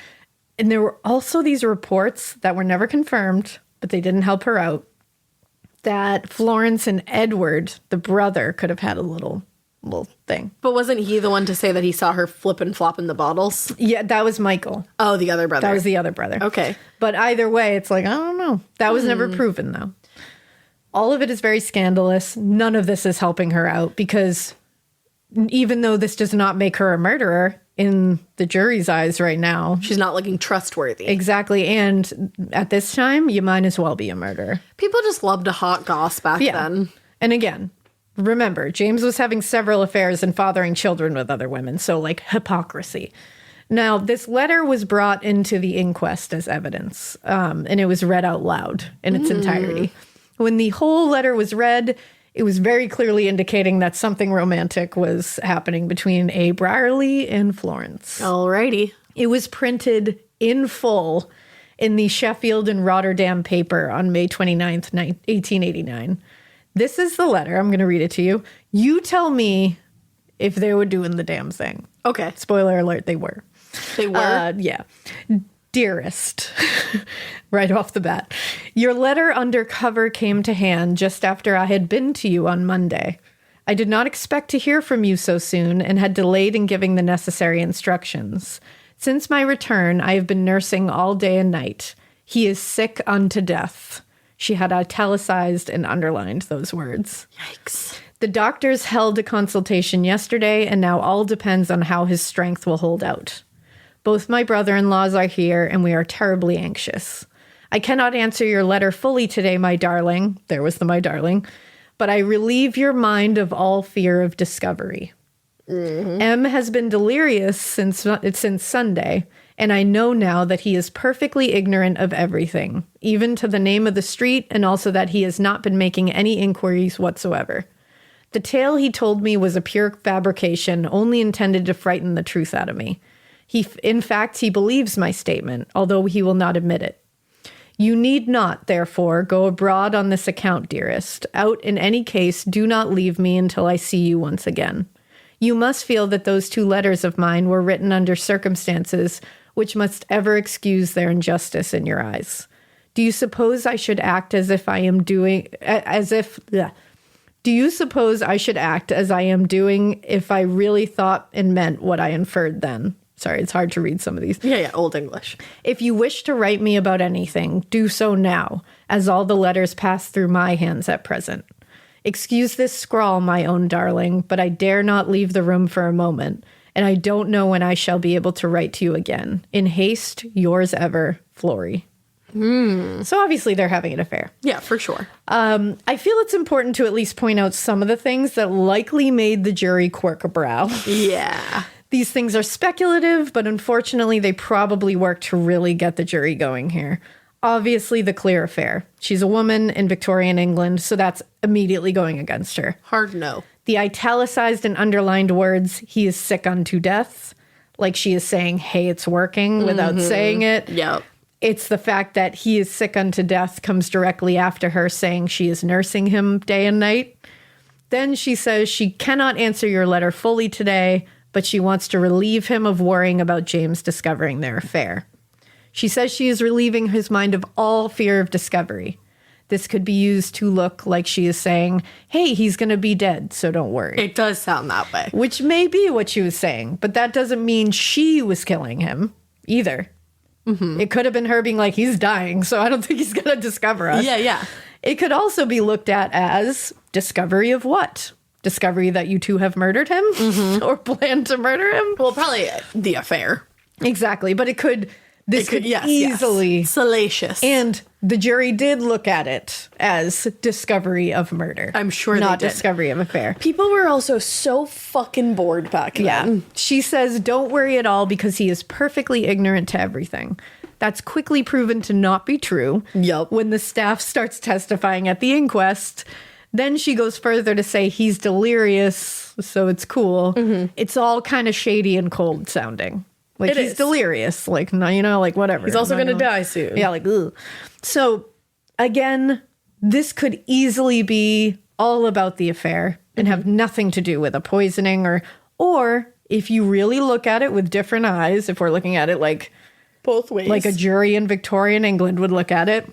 And there were also these reports that were never confirmed, but they didn't help her out, that Florence and Edward, the brother, could have had a little thing. But wasn't he the one to say that he saw her flip and flop in the bottles? Yeah, that was Michael. Oh, the other brother. That was the other brother. Okay. But either way, it's like, I don't know. That was never proven, though. All of it is very scandalous. None of this is helping her out because even though this does not make her a murderer in the jury's eyes right now. She's not looking trustworthy. Exactly. And at this time, you might as well be a murderer. People just loved a hot goss back then. And again, remember, James was having several affairs and fathering children with other women. So, like, hypocrisy. Now, this letter was brought into the inquest as evidence, and it was read out loud in its entirety. When the whole letter was read, it was very clearly indicating that something romantic was happening between A. Brierly and Florence. Alrighty. It was printed in full in the Sheffield and Rotterdam paper on May 29th, 1889. This is the letter. I'm going to read it to you. You tell me if they were doing the damn thing. Okay. Spoiler alert, they were. They were? Yeah. Dearest, right off the bat, your letter under cover came to hand just after I had been to you on Monday. I did not expect to hear from you so soon and had delayed in giving the necessary instructions. Since my return, I have been nursing all day and night. He is sick unto death. She had italicized and underlined those words. Yikes. The doctors held a consultation yesterday, and now all depends on how his strength will hold out. Both my brother-in-laws are here, and we are terribly anxious. I cannot answer your letter fully today, my darling. There was the my darling. But I relieve your mind of all fear of discovery. M has been delirious since Sunday, and I know now that he is perfectly ignorant of everything, even to the name of the street, and also that he has not been making any inquiries whatsoever. The tale he told me was a pure fabrication, only intended to frighten the truth out of me. In fact, he believes my statement, although he will not admit it. You need not, therefore, go abroad on this account, dearest. Out in any case, do not leave me until I see you once again. You must feel that those 2 letters of mine were written under circumstances which must ever excuse their injustice in your eyes. Do you suppose I should act as if I am doing, Do you suppose I should act as I am doing if I really thought and meant what I inferred then? Sorry, it's hard to read some of these. Yeah, Old English. If you wish to write me about anything, do so now, as all the letters pass through my hands at present. Excuse this scrawl, my own darling, but I dare not leave the room for a moment, and I don't know when I shall be able to write to you again. In haste, yours ever, Flory. So obviously they're having an affair. Yeah, for sure. I feel it's important to at least point out some of the things that likely made the jury quirk a brow. Yeah. These things are speculative, but unfortunately they probably worked to really get the jury going here. Obviously, the clear affair. She's a woman in Victorian England, so that's immediately going against her. Hard no. The italicized and underlined words, he is sick unto death, like she is saying, hey, it's working, without saying it. Yep. It's the fact that he is sick unto death comes directly after her saying she is nursing him day and night. Then she says she cannot answer your letter fully today, but she wants to relieve him of worrying about James discovering their affair. She says she is relieving his mind of all fear of discovery. This could be used to look like she is saying, hey, he's going to be dead, so don't worry. It does sound that way. Which may be what she was saying, but that doesn't mean she was killing him either. It could have been her being like, he's dying, so I don't think he's going to discover us. Yeah. It could also be looked at as discovery of what? Discovery that you two have murdered him or planned to murder him? Well, probably the affair. Exactly. But this could easily. Yes. Salacious. And the jury did look at it as discovery of murder. I'm sure they not did. discovery of affair. People were also so fucking bored back then. Yeah. She says, don't worry at all because he is perfectly ignorant to everything. That's quickly proven to not be true. Yup. When the staff starts testifying at the inquest, then she goes further to say he's delirious, so it's cool. It's all kind of shady and cold sounding. Like, he's delirious. Like, no, you know, like, whatever. He's also going to die soon. Yeah, like, ugh. So, again, this could easily be all about the affair and have nothing to do with a poisoning or if you really look at it with different eyes, if we're looking at it like both ways, like a jury in Victorian England would look at it,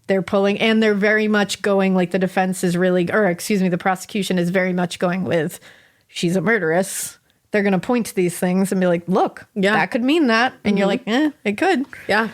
they're pulling, and they're very much going like the defense is really, or excuse me, the prosecution is very much going with, she's a murderess. They're going to point to these things and be like, look, that could mean that. And you're like, it could. Yeah.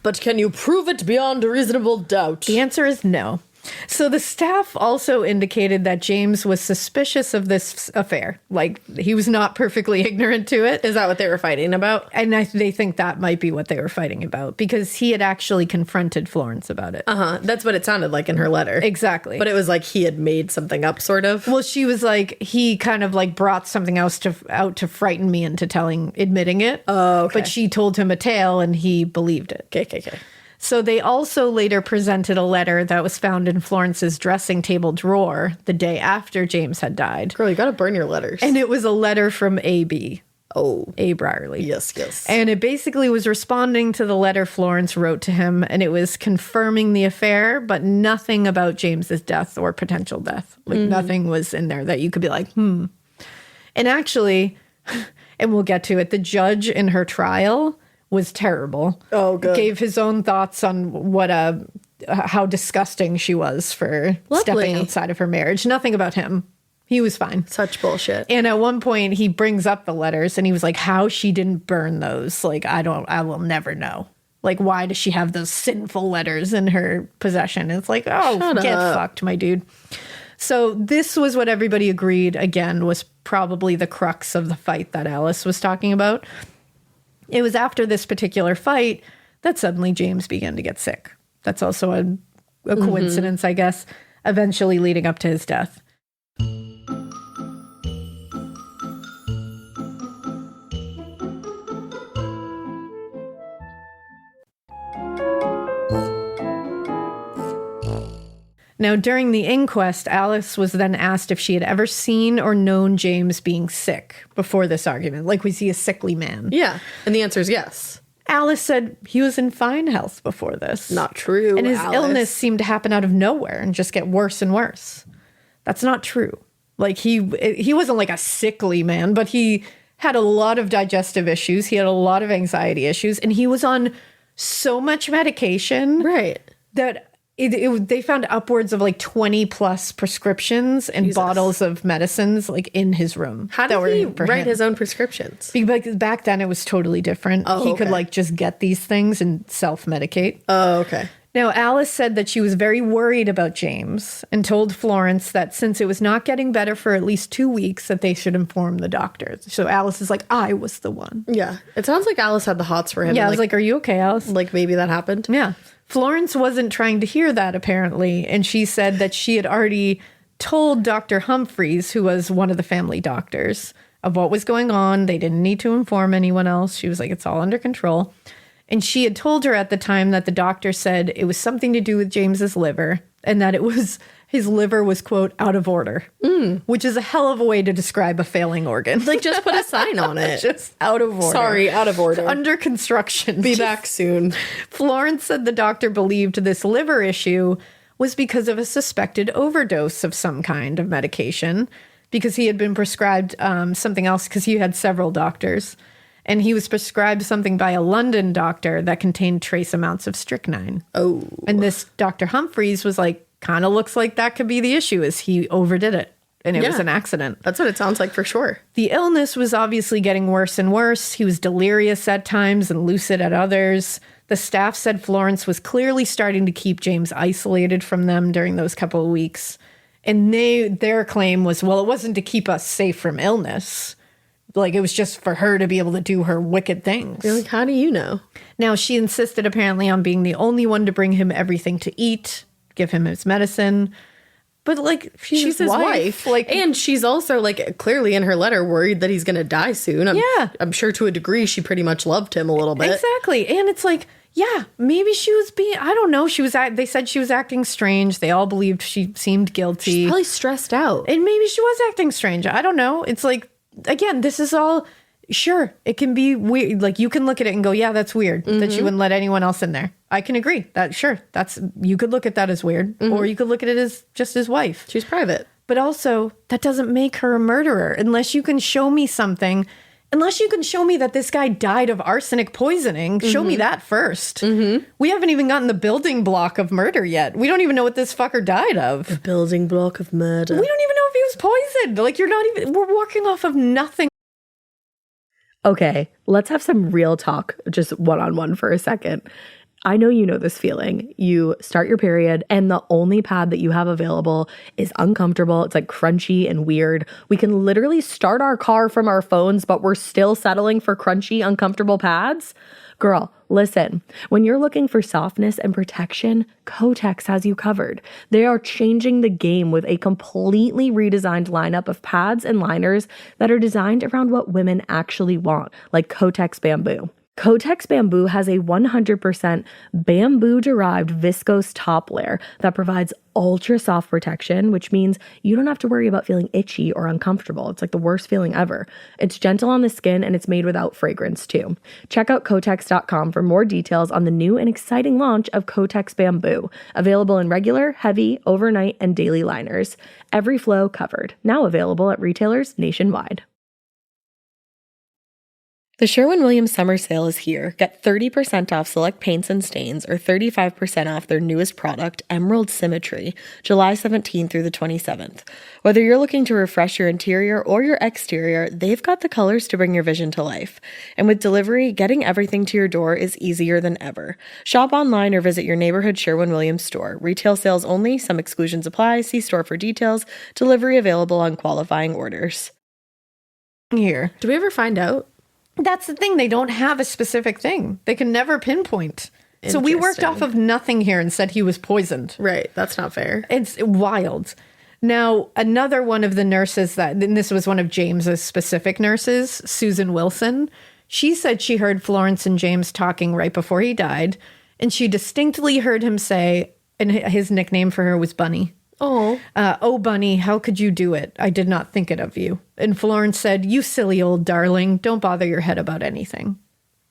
But can you prove it beyond a reasonable doubt? The answer is no. So the staff also indicated that James was suspicious of this affair. Like, he was not perfectly ignorant to it. Is that what they were fighting about? And they think that might be what they were fighting about because he had actually confronted Florence about it. That's what it sounded like in her letter. Exactly. But it was like he had made something up, sort of. Well, she was like, he kind of like brought something else out to frighten me into admitting it. Oh, okay. But she told him a tale and he believed it. Okay. So they also later presented a letter that was found in Florence's dressing table drawer the day after James had died. Girl, you gotta burn your letters. And it was a letter from A.B. Oh. A. Brierly. Yes. And it basically was responding to the letter Florence wrote to him, and it was confirming the affair, but nothing about James's death or potential death. Like, nothing was in there that you could be like, And actually, and we'll get to it, the judge in her trial was terrible. Oh, good. Gave his own thoughts on how disgusting she was for stepping outside of her marriage. Nothing about him. He was fine. Such bullshit. And at one point he brings up the letters and he was like, how she didn't burn those. Like, I will never know. Like, why does she have those sinful letters in her possession? And it's like, get fucked, my dude. So this was what everybody agreed, again, was probably the crux of the fight that Alice was talking about. It was after this particular fight that suddenly James began to get sick. That's also a coincidence, I guess, eventually leading up to his death. Now, during the inquest, Alice was then asked if she had ever seen or known James being sick before this argument. Like, was he a sickly man? Yeah. And the answer is yes. Alice said he was in fine health before this. Not true, And his Alice. illness seemed to happen out of nowhere and just get worse and worse. That's not true. Like, he wasn't like a sickly man, but he had a lot of digestive issues. He had a lot of anxiety issues. And he was on so much medication. Right. That they found upwards of like 20 plus prescriptions and bottles of medicines like in his room. How did he write his own prescriptions? Because back then it was totally different. He could like just get these things and self-medicate. Oh, okay. Now, Alice said that she was very worried about James and told Florence that since it was not getting better for at least 2 weeks, that they should inform the doctors. So Alice is like, I was the one. Yeah. It sounds like Alice had the hots for him. Yeah, I was like, are you okay, Alice? Like maybe that happened. Yeah. Florence wasn't trying to hear that, apparently, and she said that she had already told Dr. Humphreys, who was one of the family doctors, of what was going on. They didn't need to inform anyone else. She was like, it's all under control. And she had told her at the time that the doctor said it was something to do with James's liver and that his liver was, quote, out of order, which is a hell of a way to describe a failing organ. Like, just put a sign on it. Just out of order. Sorry, out of order. Under construction. Be back soon. Florence said the doctor believed this liver issue was because of a suspected overdose of some kind of medication, because he had been prescribed something else, because he had several doctors. And he was prescribed something by a London doctor that contained trace amounts of strychnine. Oh. And this Dr. Humphreys was like, kind of looks like that could be the issue, is he overdid it. And it was an accident. That's what it sounds like for sure. The illness was obviously getting worse and worse. He was delirious at times and lucid at others. The staff said Florence was clearly starting to keep James isolated from them during those couple of weeks. And their claim was, well, it wasn't to keep us safe from illness. Like, it was just for her to be able to do her wicked things. You're like, how do you know? Now, she insisted apparently on being the only one to bring him everything to eat, give him his medicine. But, like, she's his wife. Like, and she's also, like, clearly in her letter worried that he's going to die soon. I'm sure to a degree she pretty much loved him a little bit. Exactly. And it's like, yeah, maybe she was being, I don't know. They said she was acting strange. They all believed she seemed guilty. She's probably stressed out. And maybe she was acting strange. I don't know. It's like, again, this is all, sure, it can be weird. Like, you can look at it and go, yeah, that's weird that she wouldn't let anyone else in there. I can agree that, sure, you could look at that as weird, or you could look at it as just his wife. She's private. But also, that doesn't make her a murderer unless you can show me something. Unless you can show me that this guy died of arsenic poisoning, show me that first. We haven't even gotten the building block of murder yet. We don't even know what this fucker died of. The building block of murder. We don't even know if he was poisoned. Like, we're working off of nothing. Okay, let's have some real talk, just one-on-one for a second. I know you know this feeling. You start your period and the only pad that you have available is uncomfortable. It's like crunchy and weird. We can literally start our car from our phones, but we're still settling for crunchy, uncomfortable pads. Girl, listen, when you're looking for softness and protection, Kotex has you covered. They are changing the game with a completely redesigned lineup of pads and liners that are designed around what women actually want, like Kotex Bamboo. Kotex Bamboo has a 100% bamboo-derived viscose top layer that provides ultra-soft protection, which means you don't have to worry about feeling itchy or uncomfortable. It's like the worst feeling ever. It's gentle on the skin and it's made without fragrance too. Check out Kotex.com for more details on the new and exciting launch of Kotex Bamboo, available in regular, heavy, overnight, and daily liners. Every flow covered. Now available at retailers nationwide. The Sherwin-Williams summer sale is here. Get 30% off select paints and stains or 35% off their newest product, Emerald Symmetry, July 17th through the 27th. Whether you're looking to refresh your interior or your exterior, they've got the colors to bring your vision to life. And with delivery, getting everything to your door is easier than ever. Shop online or visit your neighborhood Sherwin-Williams store. Retail sales only. Some exclusions apply. See store for details. Delivery available on qualifying orders. Here. Do we ever find out? That's the thing. They don't have a specific thing. They can never pinpoint. So we worked off of nothing here and said he was poisoned. Right. That's not fair. It's wild. Now, another one of the nurses and this was one of James's specific nurses, Susan Wilson. She said she heard Florence and James talking right before he died. And she distinctly heard him say, and his nickname for her was Bunny. Oh, Bunny, how could you do it? I did not think it of you. And Florence said, you silly old darling, don't bother your head about anything.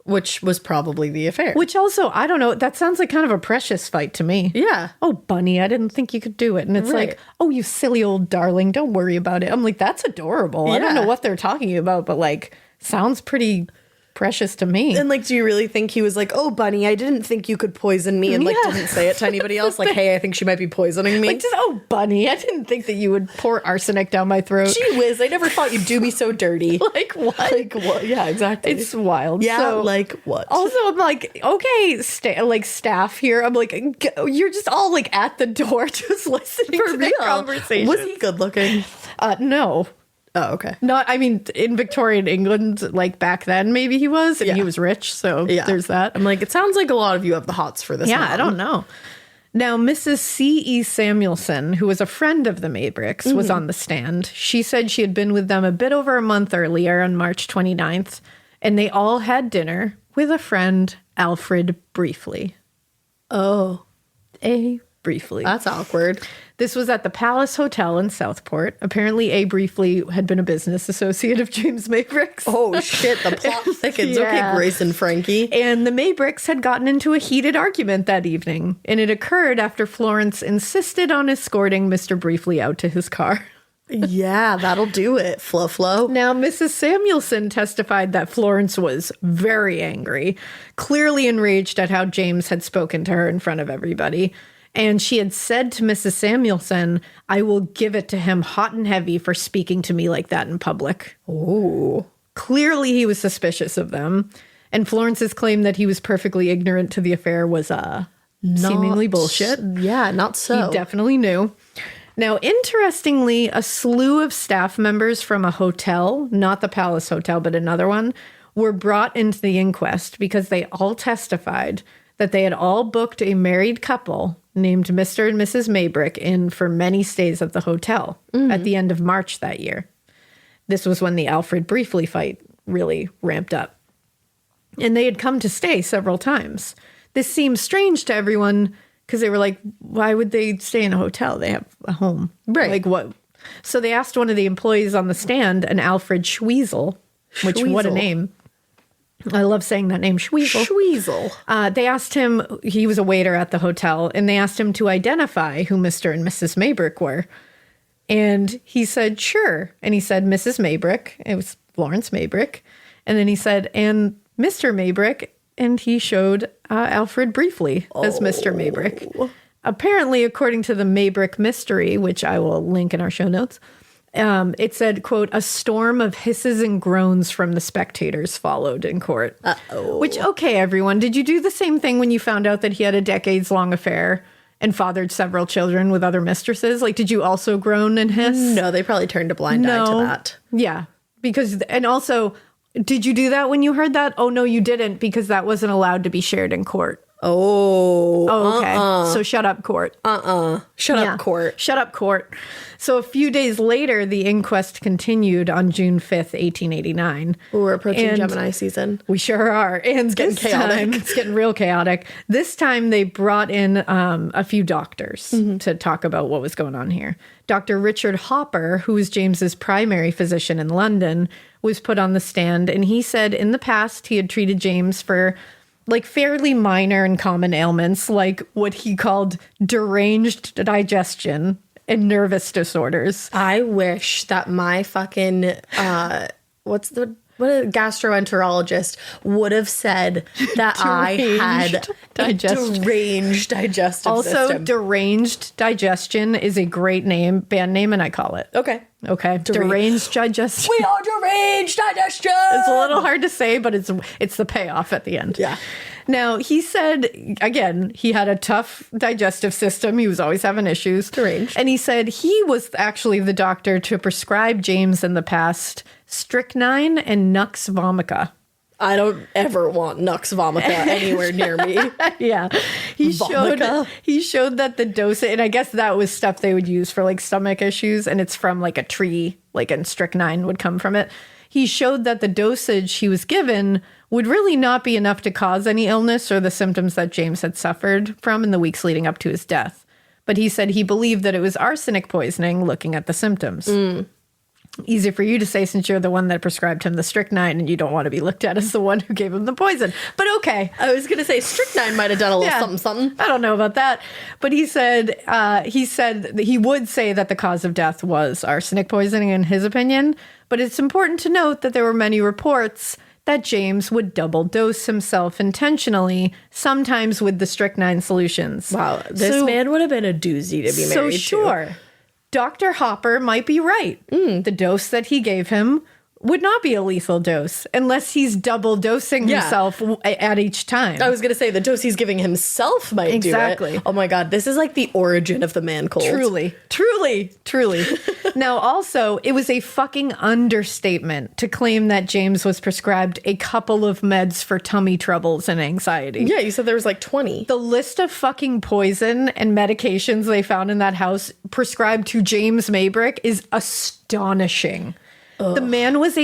Which was probably the affair. Which also, I don't know, that sounds like kind of a Precious fight to me. Yeah. Oh, Bunny, I didn't think you could do it. And it's like, oh, you silly old darling, don't worry about it. I'm like, that's adorable. Yeah. I don't know what they're talking about, but like, sounds pretty Precious to me. And like, do you really think he was like, oh, Bunny, I didn't think you could poison me, and like didn't say it to anybody else? Like, hey, I think she might be poisoning me. Like, just, oh, Bunny, I didn't think that you would pour arsenic down my throat. Gee whiz, I never thought you'd do me so dirty. Like what? Like what? Yeah, exactly. It's wild. Yeah, so, like what? Also, I'm like, okay, staff here. I'm like, you're just all like at the door just listening to the conversation. Was he good looking? No. Oh, okay. Not, I mean, in Victorian England, like back then, maybe he was, and he was rich, so there's that. I'm like, it sounds like a lot of you have the hots for this. Yeah, mom. I don't know. Now, Mrs. C.E. Samuelson, who was a friend of the Maybricks, was on the stand. She said she had been with them a bit over a month earlier on March 29th, and they all had dinner with a friend, Alfred Briefly. Oh. Briefly. That's awkward. This was at the Palace Hotel in Southport. Apparently, A. Briefly had been a business associate of James Maybrick's. Oh, shit. The plot thickens. Yeah. Okay, Grace and Frankie. And the Maybricks had gotten into a heated argument that evening. And it occurred after Florence insisted on escorting Mr. Briefly out to his car. Yeah, that'll do it, Flo. Now, Mrs. Samuelson testified that Florence was very angry, clearly enraged at how James had spoken to her in front of everybody. And she had said to Mrs. Samuelson, I will give it to him hot and heavy for speaking to me like that in public. Oh. Clearly he was suspicious of them. And Florence's claim that he was perfectly ignorant to the affair was seemingly bullshit. Yeah, not so. He definitely knew. Now, interestingly, a slew of staff members from a hotel, not the Palace Hotel, but another one, were brought into the inquest because they all testified that they had all booked a married couple named Mr. and Mrs. Maybrick in for many stays at the hotel at the end of March that year. This was when the Alfred Briefly fight really ramped up. And they had come to stay several times. This seemed strange to everyone because they were like, why would they stay in a hotel? They have a home. Right. Like what? So they asked one of the employees on the stand, an Alfred Schweezel, which what a name. I love saying that name, Schweezel. Schweezel. They asked him, he was a waiter at the hotel, and they asked him to identify who Mr. and Mrs. Maybrick were. And he said, sure. And he said, Mrs. Maybrick. It was Florence Maybrick. And then he said, and Mr. Maybrick. And he showed Alfred Briefly as Mr. Maybrick. Apparently, according to the Maybrick mystery, which I will link in our show notes, it said, quote, a storm of hisses and groans from the spectators followed in court. Uh-oh. Which, okay, everyone, did you do the same thing when you found out that he had a decades-long affair and fathered several children with other mistresses? Like, did you also groan and hiss? No, they probably turned a blind eye to that. Yeah, because, and also, did you do that when you heard that? Oh, no, you didn't, because that wasn't allowed to be shared in court. Oh, okay. So shut up, court. Shut up, court. Shut up, court. So a few days later, the inquest continued on June 5th, 1889. We're approaching Gemini season. We sure are. And it's getting chaotic. It's getting real chaotic. This time they brought in a few doctors to talk about what was going on here. Dr. Richard Hopper, who was James's primary physician in London, was put on the stand. And he said in the past he had treated James for like fairly minor and common ailments, like what he called deranged digestion and nervous disorders. I wish that my fucking, what a gastroenterologist would have said that I had a deranged digestive also, system. deranged digestion is a great band name, and I call it. Okay. Deranged digestion. We are deranged digestion. It's a little hard to say, but it's the payoff at the end. Yeah. Now, he said, again, he had a tough digestive system. He was always having issues. Deranged. And he said he was actually the doctor to prescribe James in the past strychnine and Nux vomica. I don't ever want Nux vomica anywhere near me. Yeah. He showed that the dose, and I guess that was stuff they would use for like stomach issues, and it's from like a tree, like, and strychnine would come from it. He showed that the dosage he was given would really not be enough to cause any illness or the symptoms that James had suffered from in the weeks leading up to his death. But he said he believed that it was arsenic poisoning looking at the symptoms. Easy for you to say since you're the one that prescribed him the strychnine and you don't want to be looked at as the one who gave him the poison. But okay. I was going to say strychnine might have done a little something. I don't know about that. But he said that he would say that the cause of death was arsenic poisoning in his opinion. But it's important to note that there were many reports that James would double dose himself intentionally, sometimes with the strychnine solutions. Wow. This man would have been a doozy to be married to. So sure. Dr. Hopper might be right. The dose that he gave him would not be a lethal dose unless he's double dosing himself at each time. I was going to say the dose he's giving himself might do it. Oh my God. This is like the origin of the man cold. Truly. Now, also, it was a fucking understatement to claim that James was prescribed a couple of meds for tummy troubles and anxiety. Yeah, you said there was like 20. The list of fucking poison and medications they found in that house prescribed to James Maybrick is astonishing. The man was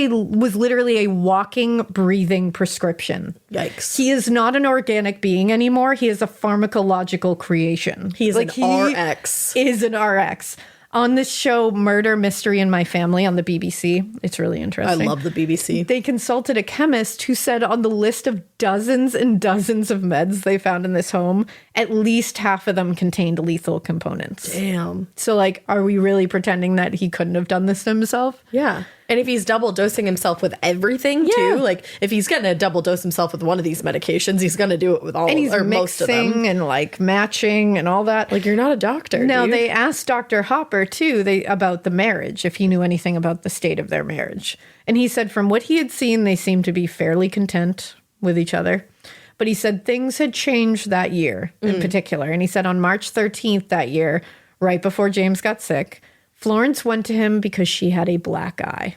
literally a walking, breathing prescription. Yikes. He is not an organic being anymore. He is a pharmacological creation. He is an RX. Is an RX. On this show, Murder, Mystery, and My Family on the BBC, it's really interesting. I love the BBC. They consulted a chemist who said on the list of dozens and dozens of meds they found in this home, at least half of them contained lethal components. Damn. So, like, are we really pretending that he couldn't have done this to himself? Yeah. And if he's double dosing himself with everything too, like if he's going to double dose himself with one of these medications, he's going to do it with all or most of them. And like matching and all that. Like, you're not a doctor. Now, dude. they asked Dr. Hopper too, about the marriage, if he knew anything about the state of their marriage. And he said from what he had seen, they seemed to be fairly content with each other. But he said things had changed that year in particular. And he said on March 13th that year, right before James got sick, Florence went to him because she had a black eye.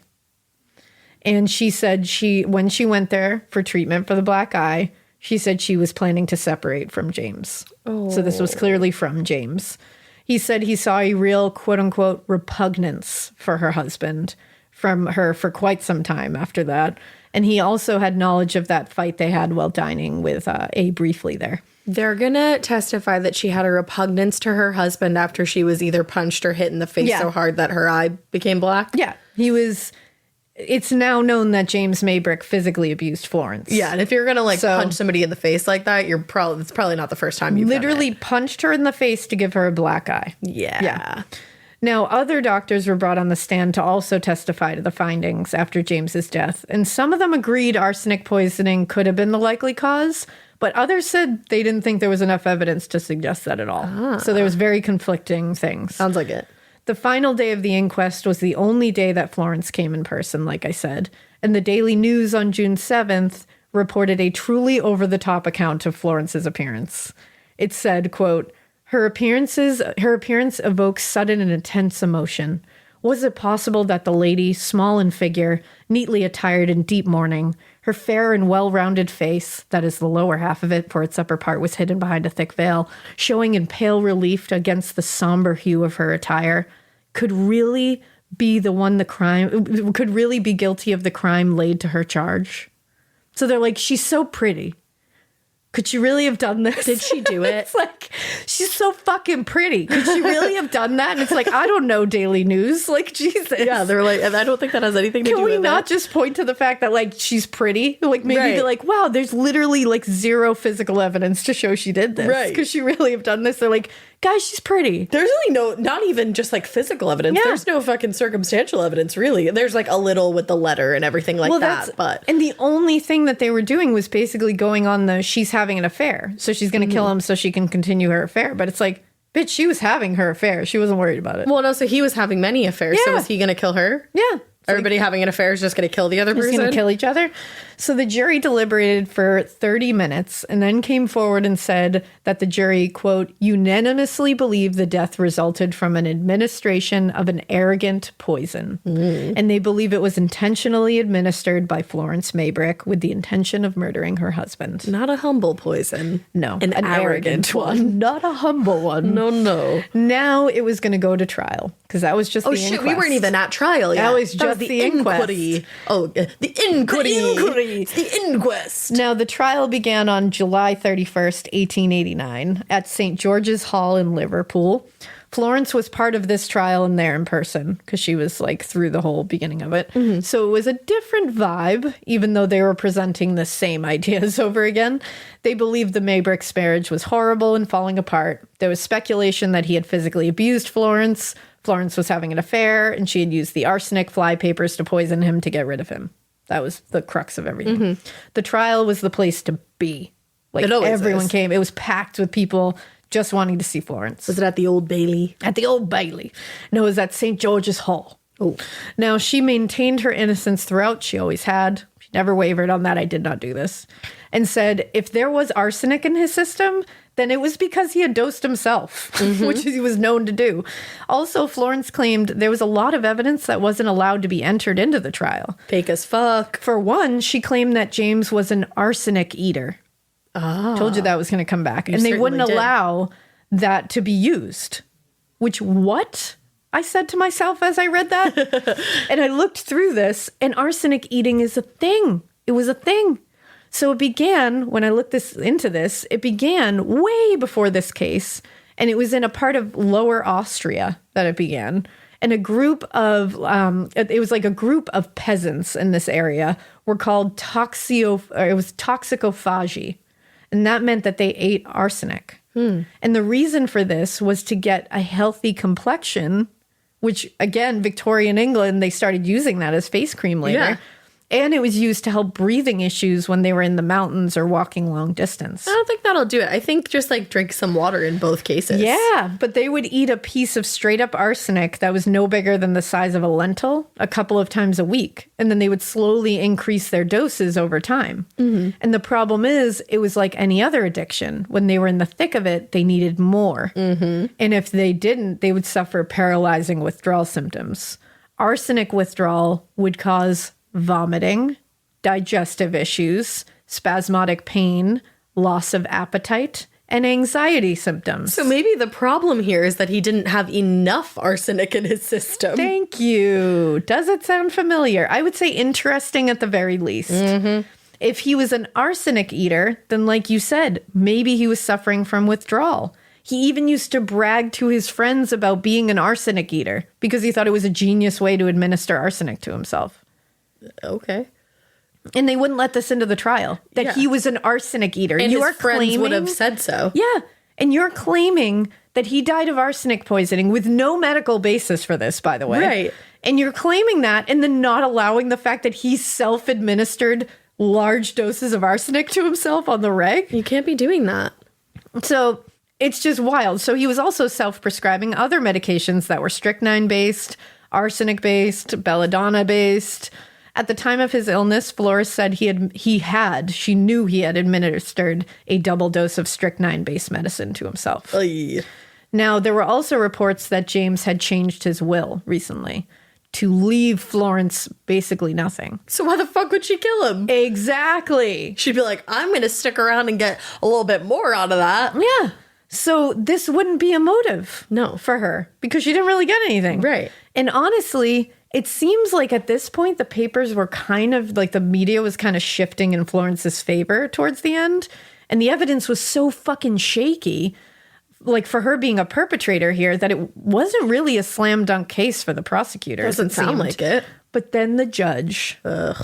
And she said when she went there for treatment for the black eye, she said she was planning to separate from James. Oh. So this was clearly from James. He said he saw a real, quote unquote, repugnance for her husband from her for quite some time after that. And he also had knowledge of that fight they had while dining with A briefly there. They're going to testify that she had a repugnance to her husband after she was either punched or hit in the face so hard that her eye became black. Yeah. It's now known that James Maybrick physically abused Florence. Yeah, and if you're going to punch somebody in the face like that, it's probably not the first time you've literally punched her in the face to give her a black eye. Yeah. Now, other doctors were brought on the stand to also testify to the findings after James's death, and some of them agreed arsenic poisoning could have been the likely cause, but others said they didn't think there was enough evidence to suggest that at all. So there was very conflicting things. Sounds like it. The final day of the inquest was the only day that Florence came in person, like I said, and the Daily News on June 7th reported a truly over-the-top account of Florence's appearance. It said, quote, Her appearance evokes sudden and intense emotion. Was it possible that the lady, small in figure, neatly attired in deep mourning, her fair and well-rounded face, that is the lower half of it, for its upper part was hidden behind a thick veil, showing in pale relief against the somber hue of her attire, could really be could really be guilty of the crime laid to her charge? So they're like, she's so pretty. Could she really have done this? Did she do it? It's like, she's so fucking pretty. Could she really have done that? And it's like, I don't know, Daily News. Like, Jesus. Yeah, they're like, I don't think that has anything to do with it. Can we not just point to the fact that, like, she's pretty? Like, maybe be like, wow, there's literally, like, zero physical evidence to show she did this. Right. Could she really have done this? They're like, guys, she's pretty. There's really not even just, like, physical evidence. Yeah. There's no fucking circumstantial evidence, really. There's, like, a little with the letter and everything like that. But and the only thing that they were doing was basically going on she's having an affair. So she's going to kill him so she can continue her affair. But it's like, bitch, she was having her affair. She wasn't worried about it. Well, no, so he was having many affairs. Yeah. So was he going to kill her? Yeah. Everybody having an affair is just going to kill the other person? Just going to kill each other. So the jury deliberated for 30 minutes and then came forward and said that the jury, quote, unanimously believed the death resulted from an administration of an arrogant poison. And they believe it was intentionally administered by Florence Maybrick with the intention of murdering her husband. Not a humble poison. No. An arrogant one. Not a humble one. No. Now it was going to go to trial because that was just the inquest. We weren't even at trial yet. That was just the inquiry. Oh, the inquiry. It's the inquest. Now, the trial began on July 31st, 1889, at St. George's Hall in Liverpool. Florence was part of this trial and there in person because she was like through the whole beginning of it. Mm-hmm. So it was a different vibe, even though they were presenting the same ideas over again. They believed the Maybrick's marriage was horrible and falling apart. There was speculation that he had physically abused Florence. Florence was having an affair and she had used the arsenic flypapers to poison him to get rid of him. That was the crux of everything. Mm-hmm. The trial was the place to be. Like, everyone came. It was packed with people just wanting to see Florence. Was it at the Old Bailey? At the Old Bailey. No, it was at St. George's Hall. Oh. Now, she maintained her innocence throughout. She always had. She never wavered on that. I did not do this. And said if there was arsenic in his system, then it was because he had dosed himself, which he was known to do. Also, Florence claimed there was a lot of evidence that wasn't allowed to be entered into the trial. Fake as fuck. For one, she claimed that James was an arsenic eater. Ah. Told you that was going to come back. And they wouldn't allow that to be used. Which, what? I said to myself as I read that. And I looked through this, and arsenic eating is a thing. It was a thing. So it began, when I looked into this, it began way before this case, and it was in a part of Lower Austria that it began. And a group of, it was like a group of peasants in this area were called toxicophagy. And that meant that they ate arsenic. And the reason for this was to get a healthy complexion, which, again, Victorian England, they started using that as face cream later. Yeah. And it was used to help breathing issues when they were in the mountains or walking long distance. I don't think that'll do it. I think just like drink some water in both cases. Yeah, but they would eat a piece of straight up arsenic that was no bigger than the size of a lentil a couple of times a week. And then they would slowly increase their doses over time. And the problem is, it was like any other addiction. When they were in the thick of it, they needed more. And if they didn't, they would suffer paralyzing withdrawal symptoms. Arsenic withdrawal would cause vomiting, digestive issues, spasmodic pain, loss of appetite, and anxiety symptoms. So maybe the problem here is that he didn't have enough arsenic in his system. Thank you. Does it sound familiar? I would say interesting at the very least. If he was an arsenic eater, then like you said, maybe he was suffering from withdrawal. He even used to brag to his friends about being an arsenic eater because he thought it was a genius way to administer arsenic to himself. Okay. And they wouldn't let this into the trial, that he was an arsenic eater. And you his friends would have said so. Yeah. And you're claiming that he died of arsenic poisoning with no medical basis for this, by the way. Right. And you're claiming that and then not allowing the fact that he self-administered large doses of arsenic to himself on the reg. You can't be doing that. So it's just wild. So he was also self-prescribing other medications that were strychnine-based, arsenic-based, belladonna-based. At the time of his illness, Flores said she knew he had administered a double dose of strychnine-based medicine to himself. Oy. Now, there were also reports that James had changed his will recently to leave Florence basically nothing. So why the fuck would she kill him? Exactly. She'd be like, I'm going to stick around and get a little bit more out of that. Yeah. So this wouldn't be a motive for her because she didn't really get anything. Right. And honestly, it seems like at this point, the papers were kind of like the media was kind of shifting in Florence's favor towards the end. And the evidence was so fucking shaky, like for her being a perpetrator here, that it wasn't really a slam dunk case for the prosecutors. Doesn't sound like it. But then the judge,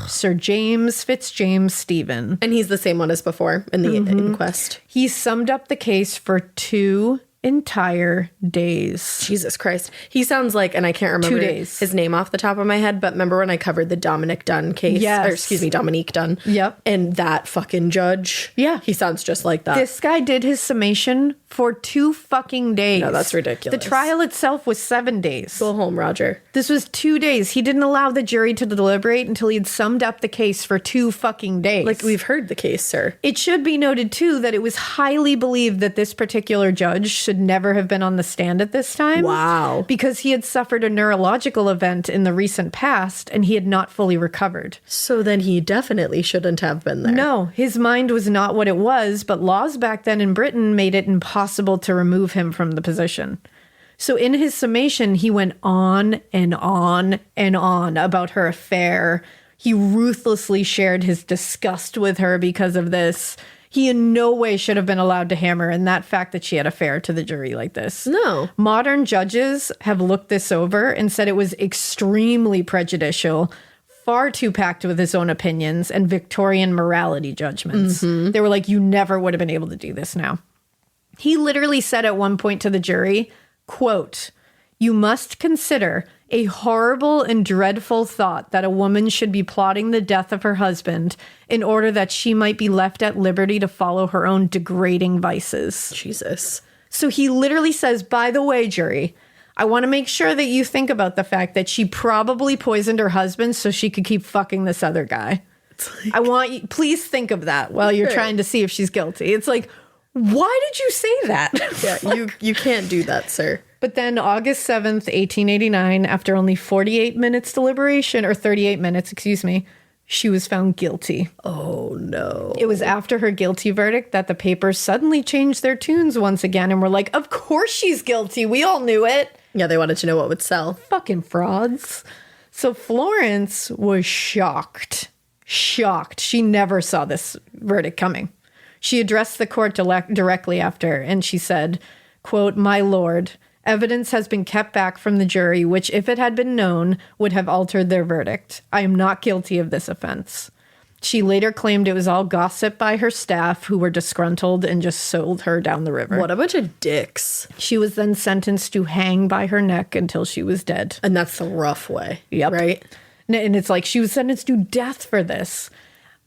Sir James Fitzjames Stephen. And he's the same one as before in the inquest. He summed up the case for 2 entire days. Jesus Christ. He sounds like, and I can't remember 2 days. his name off the top of my head, but remember when I covered the Dominic Dunn case? Yes. Or excuse me, Dominique Dunn. Yep. And that fucking judge. Yeah. He sounds just like that. This guy did his summation for 2 fucking days. No, that's ridiculous. The trial itself was 7 days. Go home, Roger. This was 2 days. He didn't allow the jury to deliberate until he'd summed up the case for 2 fucking days. Like, we've heard the case, sir. It should be noted, too, that it was highly believed that this particular judge should never have been on the stand at this time. Wow. Because he had suffered a neurological event in the recent past and he had not fully recovered. So then he definitely shouldn't have been there. No, his mind was not what it was, but laws back then in Britain made it impossible to remove him from the position. So in his summation, he went on and on and on about her affair. He ruthlessly shared his disgust with her because of this. He in no way should have been allowed to hammer in that fact that she had an affair to the jury like this. No. Modern judges have looked this over and said it was extremely prejudicial, far too packed with his own opinions and Victorian morality judgments. They were like, you never would have been able to do this now. He literally said at one point to the jury, quote, "You must consider a horrible and dreadful thought that a woman should be plotting the death of her husband in order that she might be left at liberty to follow her own degrading vices." Jesus. So he literally says, by the way, jury, I want to make sure that you think about the fact that she probably poisoned her husband so she could keep fucking this other guy. Like, I want you, please think of that while you're trying to see if she's guilty. It's like, why did you say that? yeah, you can't do that, sir. But then August 7th, 1889, after only 48 minutes deliberation, or 38 minutes, excuse me, she was found guilty. Oh, no. It was after her guilty verdict that the papers suddenly changed their tunes once again and were like, of course she's guilty. We all knew it. Yeah, they wanted to know what would sell. Fucking frauds. So Florence was shocked. Shocked. She never saw this verdict coming. She addressed the court directly after, and she said, quote, "My lord, evidence has been kept back from the jury, which, if it had been known, would have altered their verdict. I am not guilty of this offense." She later claimed it was all gossip by her staff who were disgruntled and just sold her down the river. What a bunch of dicks. She was then sentenced to hang by her neck until she was dead. And that's the rough way. Yep. Right? And it's like she was sentenced to death for this.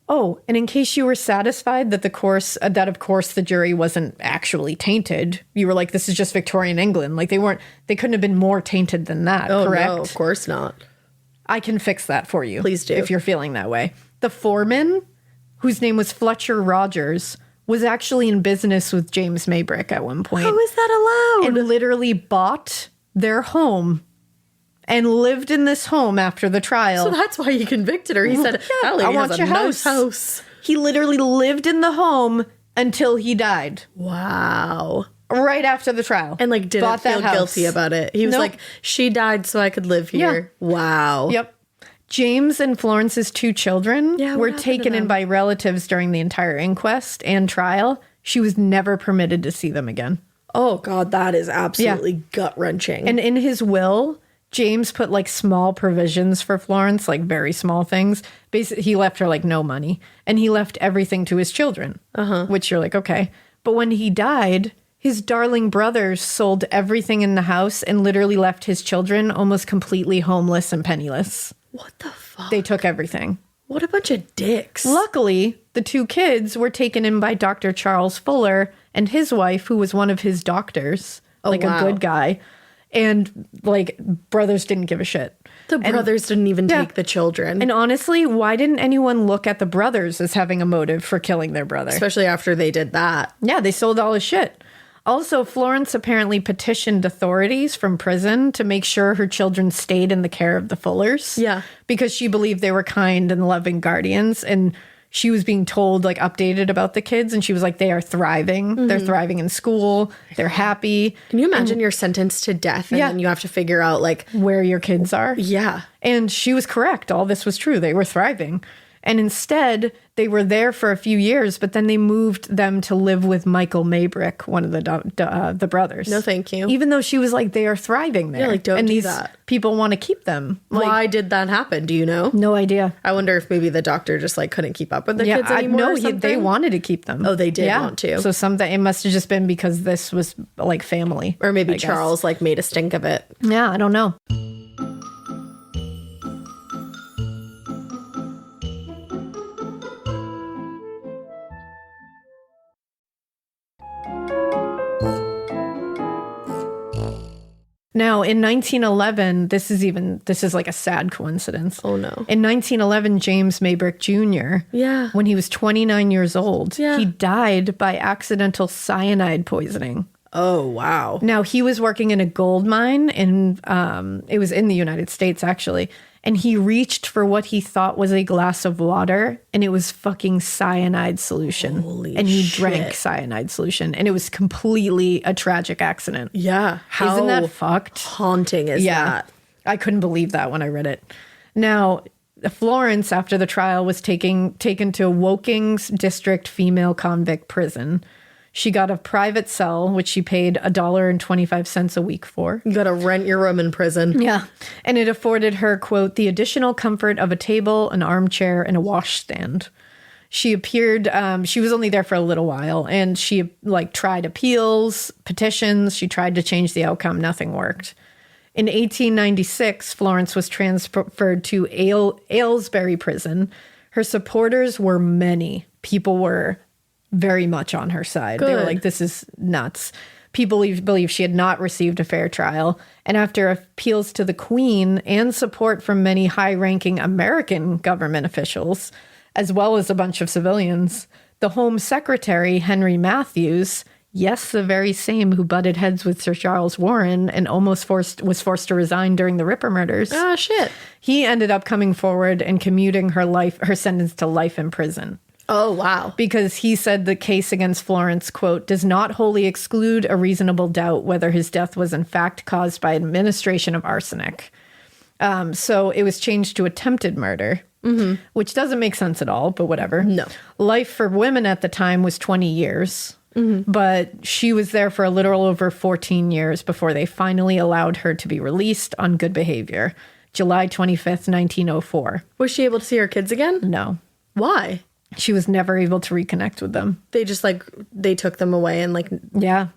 Oh, and in case you were satisfied that of course the jury wasn't actually tainted, you were like, this is just Victorian England. Like they couldn't have been more tainted than that, correct? No, of course not. I can fix that for you. Please do. If you're feeling that way. The foreman, whose name was Fletcher Rogers, was actually in business with James Maybrick at one point. How is that allowed? And literally bought their home and lived in this home after the trial. So that's why he convicted her. He said, that lady I want has your a nice house. He literally lived in the home until he died. Wow. Right after the trial. And like didn't feel guilty about it. He was like, she died so I could live here. Yeah. Wow. Yep. James and Florence's 2 children were taken in by relatives during the entire inquest and trial. She was never permitted to see them again. Oh, God, that is absolutely gut-wrenching. And in his will, James put like small provisions for Florence, like very small things. Basically, he left her like no money. And he left everything to his children, which you're like, okay. But when he died, his darling brothers sold everything in the house and literally left his children almost completely homeless and penniless. What the fuck? They took everything. What a bunch of dicks. Luckily, the 2 kids were taken in by Dr. Charles Fuller and his wife, who was one of his doctors, a good guy. And like brothers didn't give a shit. The brothers didn't even take the children. And honestly, why didn't anyone look at the brothers as having a motive for killing their brother? Especially after they did that. Yeah, they sold all his shit. Also, Florence apparently petitioned authorities from prison to make sure her children stayed in the care of the Fullers. Yeah. Because she believed they were kind and loving guardians. And she was being told, like, updated about the kids. And she was like, they are thriving. Mm-hmm. They're thriving in school. They're happy. Can you imagine you're sentenced to death and then you have to figure out, like, where your kids are? Yeah. And she was correct. All this was true. They were thriving. And instead, they were there for a few years, but then they moved them to live with Michael Maybrick, one of the brothers. No, thank you. Even though she was like, they are thriving there. Yeah, like, don't do that. People want to keep them. Like, why did that happen? Do you know? No idea. I wonder if maybe the doctor just like couldn't keep up with the kids anymore. No, they wanted to keep them. Oh, they did want to. So it must have just been because this was like family. Or maybe Charles like made a stink of it. Yeah, I don't know. Now, in 1911, this is like a sad coincidence. Oh, no. In 1911, James Maybrick Jr., when he was 29 years old, he died by accidental cyanide poisoning. Oh, wow. Now, he was working in a gold mine, and it was in the United States, actually. And he reached for what he thought was a glass of water, and it was fucking cyanide solution. Holy and he shit. drank cyanide solution, and it was completely a tragic accident. Yeah. Isn't that fucked? Haunting is that? I couldn't believe that when I read it. Now, Florence, after the trial, was taken to Woking's District Female Convict Prison. She got a private cell, which she paid $1.25 a week for. You got to rent your room in prison. Yeah. And it afforded her, quote, the additional comfort of a table, an armchair, and a washstand. She appeared, she was only there for a little while, and she like tried appeals, petitions. She tried to change the outcome. Nothing worked. In 1896, Florence was transferred to Aylesbury Prison. Her supporters were many. People were very much on her side. Good. They were like, this is nuts. People believe she had not received a fair trial. And after appeals to the Queen and support from many high-ranking American government officials, as well as a bunch of civilians, the Home Secretary, Henry Matthews, yes, the very same who butted heads with Sir Charles Warren and almost was forced to resign during the Ripper murders. Ah, shit. He ended up coming forward and commuting her sentence to life in prison. Oh, wow. Because he said the case against Florence, quote, does not wholly exclude a reasonable doubt whether his death was in fact caused by administration of arsenic. So it was changed to attempted murder, which doesn't make sense at all, but whatever. No. Life for women at the time was 20 years, but she was there for a little over 14 years before they finally allowed her to be released on good behavior. July 25th, 1904. Was she able to see her kids again? No. Why? She was never able to reconnect with them. They just like, they took them away and like... Yeah,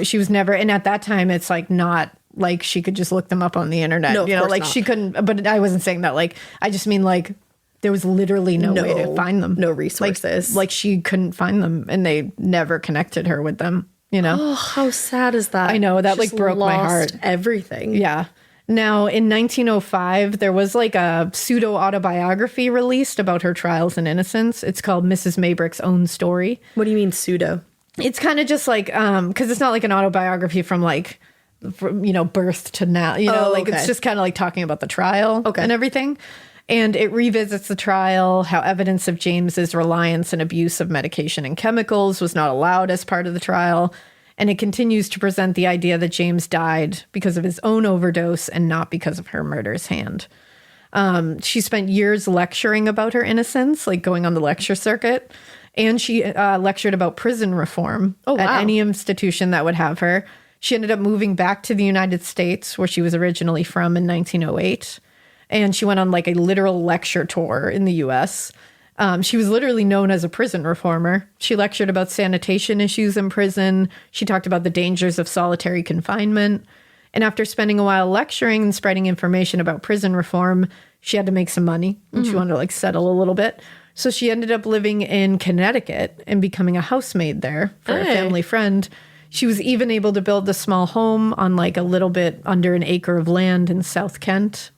she was never, and at that time it's like not like she could just look them up on the internet. No, of course like not. she couldn't, but I wasn't saying that. Like, I just mean like there was literally no way to find them. No resources. Like she couldn't find them and they never connected her with them, Oh, how sad is that? I know, that like Just broke my lost heart. Everything. Yeah. Now, in 1905, there was like a pseudo-autobiography released about her trials and innocence. It's called Mrs. Maybrick's Own Story. What do you mean pseudo? It's kind of just like, because it's not like an autobiography from like, birth to now, okay. It's just kind of like talking about the trial Okay. and everything. And it revisits the trial, how evidence of James's reliance and abuse of medication and chemicals was not allowed as part of the trial. And it continues to present the idea that James died because of his own overdose and not because of her murderous hand. She spent years lecturing about her innocence, like going on the lecture circuit. And she lectured about prison reform at any institution that would have her. She ended up moving back to the United States, where she was originally from, in 1908. And she went on like a literal lecture tour in the U.S. She was literally known as a prison reformer. She lectured about sanitation issues in prison. She talked about the dangers of solitary confinement. And after spending a while lecturing and spreading information about prison reform, she had to make some money and she wanted to like settle a little bit. So she ended up living in Connecticut and becoming a housemaid there for a family friend. She was even able to build a small home on like a little bit under an acre of land in South Kent.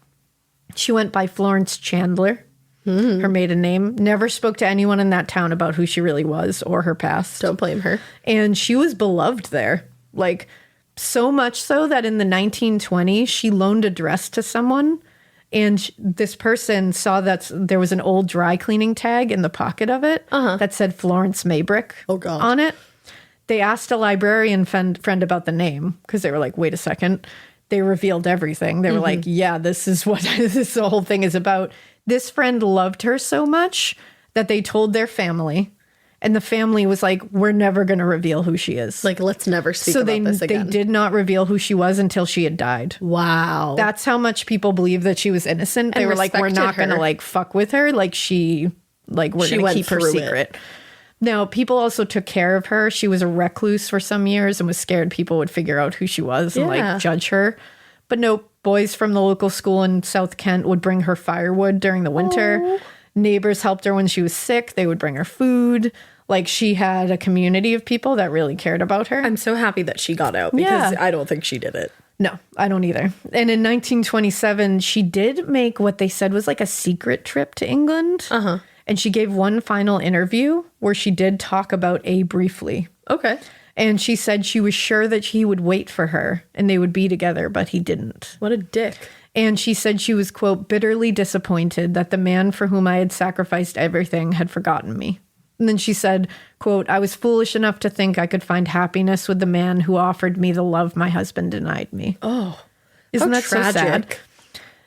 She went by Florence Chandler. Her maiden name. Never spoke to anyone in that town about who she really was or her past. Don't blame her. And she was beloved there. Like, so much so that in the 1920s, she loaned a dress to someone. And this person saw that there was an old dry cleaning tag in the pocket of it that said Florence Maybrick on it. They asked a librarian friend about the name because they were like, wait a second. They revealed everything. They were like, yeah, this is what this whole thing is about. This friend loved her so much that they told their family, and the family was like, we're never going to reveal who she is. Like, let's never speak about this again. They did not reveal who she was until she had died. Wow. That's how much people believe that she was innocent. They were like, we're not going to like fuck with her. Like we're going to keep her secret. Now, people also took care of her. She was a recluse for some years and was scared people would figure out who she was and like judge her. But no, boys from the local school in South Kent would bring her firewood during the winter. Neighbors helped her when she was sick. They would bring her food. Like, she had a community of people that really cared about her. I'm so happy that she got out because I don't think she did it. No, I don't either. And in 1927, she did make what they said was like a secret trip to England. And she gave one final interview where she did talk about A briefly. Okay. And she said she was sure that he would wait for her and they would be together, but he didn't. What a dick. And she said she was, quote, bitterly disappointed that the man for whom I had sacrificed everything had forgotten me. And then she said, quote, I was foolish enough to think I could find happiness with the man who offered me the love my husband denied me. Oh, isn't that tragic. So sad?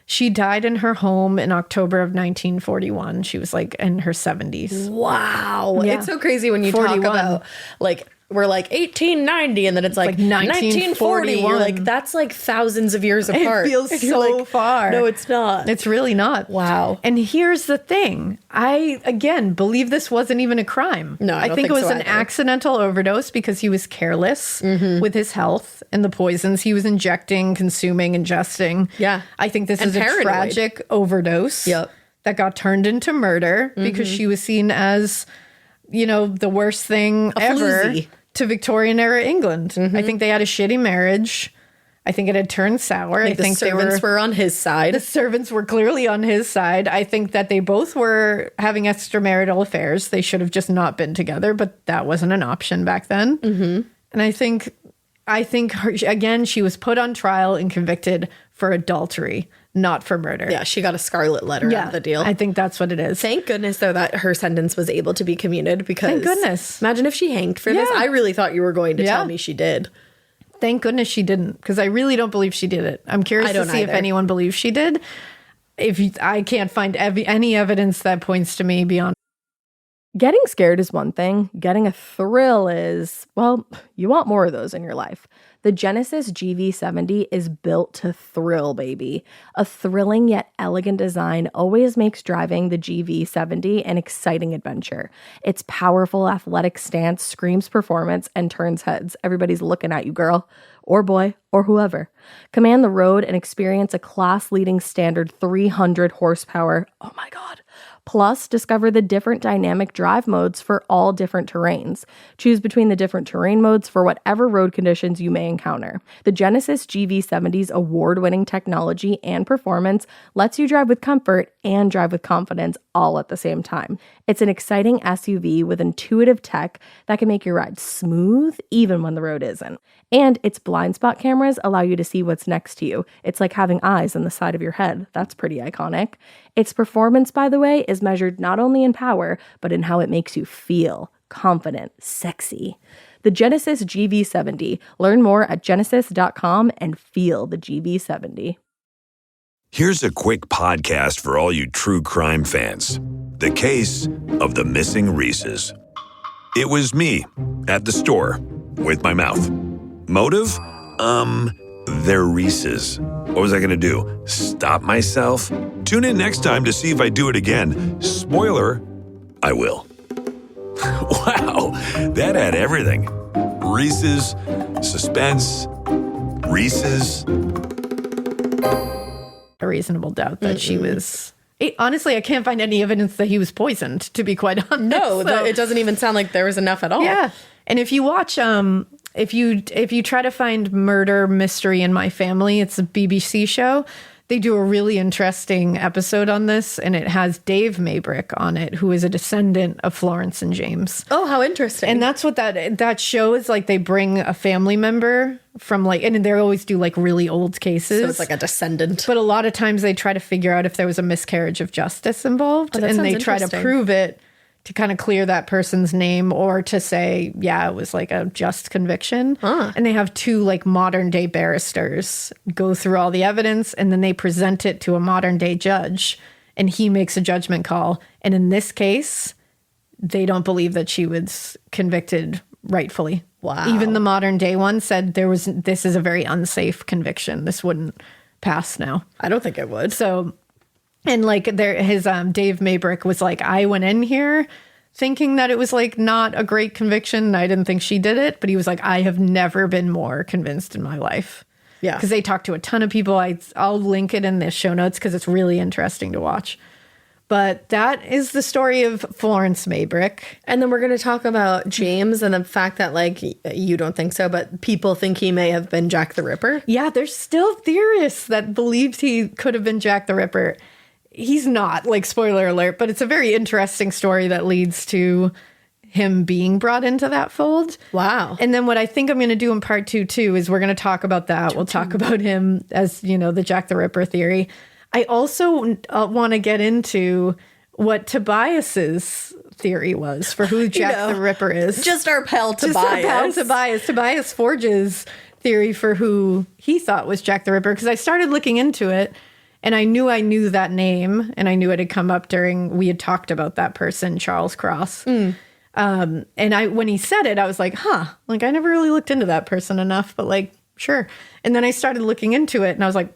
She died in her home in October of 1941. She was like in her 70s. Wow. Yeah. It's so crazy when you 41. talk about like, we're like 1890 and then it's like 1940. You're like, that's like thousands of years apart. It feels so far. No, it's not. It's really not. Wow. And here's the thing. I, again, believe this wasn't even a crime. No, I don't think think it was so an either. accidental overdose because he was careless with his health and the poisons he was injecting, consuming, ingesting. Yeah. I think this And is a paranoid. tragic overdose that got turned into murder because she was seen as, the worst thing ever floozy. to Victorian era England. I think they had a shitty marriage. I think it had turned sour. I think the servants were on his side. the servants were clearly on his side. I think that they both were having extramarital affairs. They should have just not been together, but that wasn't an option back then. And I think her, again, she was put on trial and convicted for adultery, not for murder. Yeah, she got a scarlet letter out of the deal. I think that's what it is. Thank goodness, though, that her sentence was able to be commuted because... Thank goodness. Imagine if she hanged for this. I really thought you were going to tell me she did. Thank goodness she didn't, because I really don't believe she did it. I'm curious to see if anyone believes she did. I can't find any evidence that points to me beyond Getting scared is one thing. Getting a thrill is, well, you want more of those in your life. The Genesis GV70 is built to thrill, baby. A thrilling yet elegant design always makes driving the GV70 an exciting adventure. Its powerful athletic stance screams performance and turns heads. Everybody's looking at you, girl, or boy, or whoever. Command the road and experience a class-leading standard 300 horsepower. Oh my God. Plus, discover the different dynamic drive modes for all different terrains. Choose between the different terrain modes for whatever road conditions you may encounter. The Genesis GV70's award-winning technology and performance lets you drive with comfort and drive with confidence all at the same time. It's an exciting SUV with intuitive tech that can make your ride smooth even when the road isn't. And its blind spot cameras allow you to see what's next to you. It's like having eyes on the side of your head. That's pretty iconic. Its performance, by the way, is measured not only in power, but in how it makes you feel confident, sexy. The Genesis GV70. Learn more at genesis.com and feel the GV70. Here's a quick podcast for all you true crime fans. The case of the missing Reeses. It was me at the store with my mouth. Motive? They're Reese's. What was I going to do? Stop myself? Tune in next time to see if I do it again. Spoiler, I will. Wow, that had everything. Reese's, suspense, Reese's. A reasonable doubt that she was... Honestly, I can't find any evidence that he was poisoned, to be quite honest. No, So- it doesn't even sound like there was enough at all. Yeah. And if you watch, if you try to find Murder Mystery in My Family, it's a BBC show. They do a really interesting episode on this, and it has Dave Maybrick on it, who is a descendant of Florence and James. Oh, how interesting. And that's what that show is like. They bring a family member from and they always do like really old cases. So it's like a descendant. But a lot of times they try to figure out if there was a miscarriage of justice involved, that and they sounds try to interesting. prove it to kind of clear that person's name or to say, yeah, it was like a just conviction. And they have two like modern day barristers go through all the evidence, and then they present it to a modern day judge, and he makes a judgment call. And in this case, they don't believe that she was convicted rightfully. Wow. Even the modern day one said this is a very unsafe conviction. This wouldn't pass now. I don't think it would. So, and like his Dave Maybrick was like, I went in here thinking that it was like not a great conviction. I didn't think she did it, but he was like, I have never been more convinced in my life. Yeah. Because they talked to a ton of people. I'll link it in the show notes because it's really interesting to watch. But that is the story of Florence Maybrick. And then we're going to talk about James and the fact that, like, you don't think so, but people think he may have been Jack the Ripper. Yeah, there's still theorists that believed he could have been Jack the Ripper. He's not, like, spoiler alert, but it's a very interesting story that leads to him being brought into that fold. Wow. And then what I think I'm going to do in part 2 too is we're going to talk about that. We'll talk about him as, the Jack the Ripper theory. I also want to get into what Tobias's theory was for who Jack the Ripper is. Just our pal Tobias. Tobias Forge's theory for who he thought was Jack the Ripper, because I started looking into it and I knew that name, and I knew it had come up we had talked about that person, Charles Cross. And when he said it, I was like, I never really looked into that person enough, but like, sure. And then I started looking into it and I was like,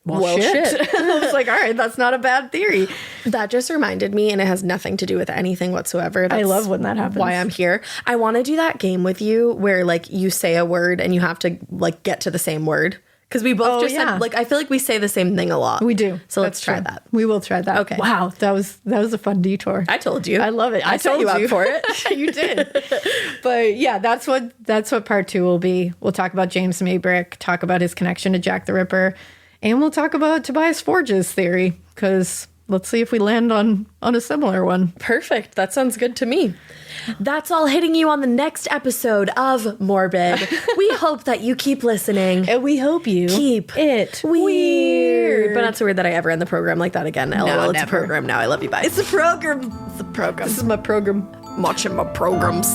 well shit. I was like, all right, that's not a bad theory. That just reminded me, and it has nothing to do with anything whatsoever. I love when that happens. Why I'm here. I want to do that game with you where, like, you say a word and you have to, like, get to the same word. Because we both said, like, I feel like we say the same thing a lot. We do. So let's try that. We will try that. Okay. Wow, that was a fun detour. I told you. I love it. I told set you up for it. You did. But yeah, that's what part 2 will be. We'll talk about James Maybrick, talk about his connection to Jack the Ripper, and we'll talk about Tobias Forge's theory, because let's see if we land on a similar one. Perfect. That sounds good to me. That's all hitting you on the next episode of Morbid. We hope that you keep listening. And we hope you keep it weird. But not so weird that I ever end the program like that again. LOL, it's never. a program now. I love you. Bye. It's a program. It's a program. This is my program. I'm watching my programs.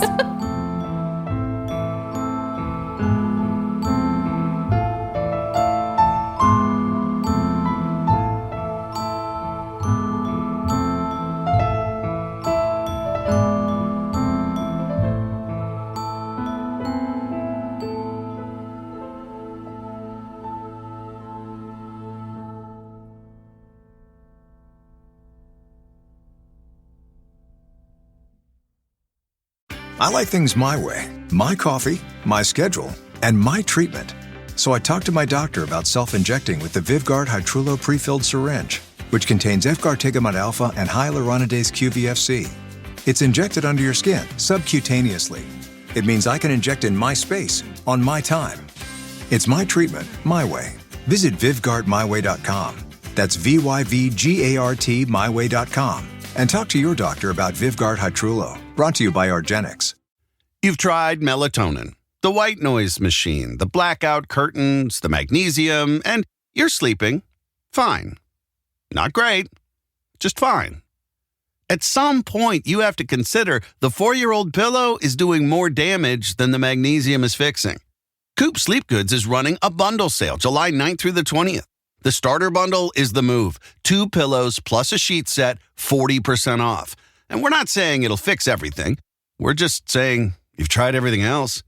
I like things my way, my coffee, my schedule, and my treatment. So I talked to my doctor about self-injecting with the Vyvgart Hytrulo pre-filled syringe, which contains efgartigimod alpha and hyaluronidase QVFC. It's injected under your skin, subcutaneously. It means I can inject in my space, on my time. It's my treatment, my way. Visit VyvgartMyWay.com. That's VYVGART MyWay.com. And talk to your doctor about Vyvgart Hytrulo. Brought to you by Argenix. You've tried melatonin, the white noise machine, the blackout curtains, the magnesium, and you're sleeping fine. Not great, just fine. At some point, you have to consider the 4-year-old pillow is doing more damage than the magnesium is fixing. Coop Sleep Goods is running a bundle sale July 9th through the 20th. The starter bundle is the move. 2 pillows plus a sheet set, 40% off. And we're not saying it'll fix everything. We're just saying you've tried everything else.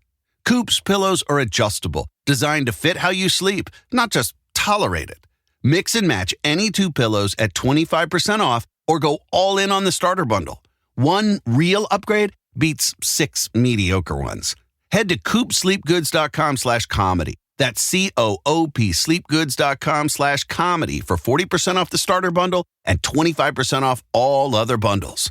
Coop's pillows are adjustable, designed to fit how you sleep, not just tolerate it. Mix and match any 2 pillows at 25% off or go all in on the starter bundle. One real upgrade beats 6 mediocre ones. Head to coopsleepgoods.com/comedy. That's COOP sleepgoods.com/comedy for 40% off the starter bundle and 25% off all other bundles.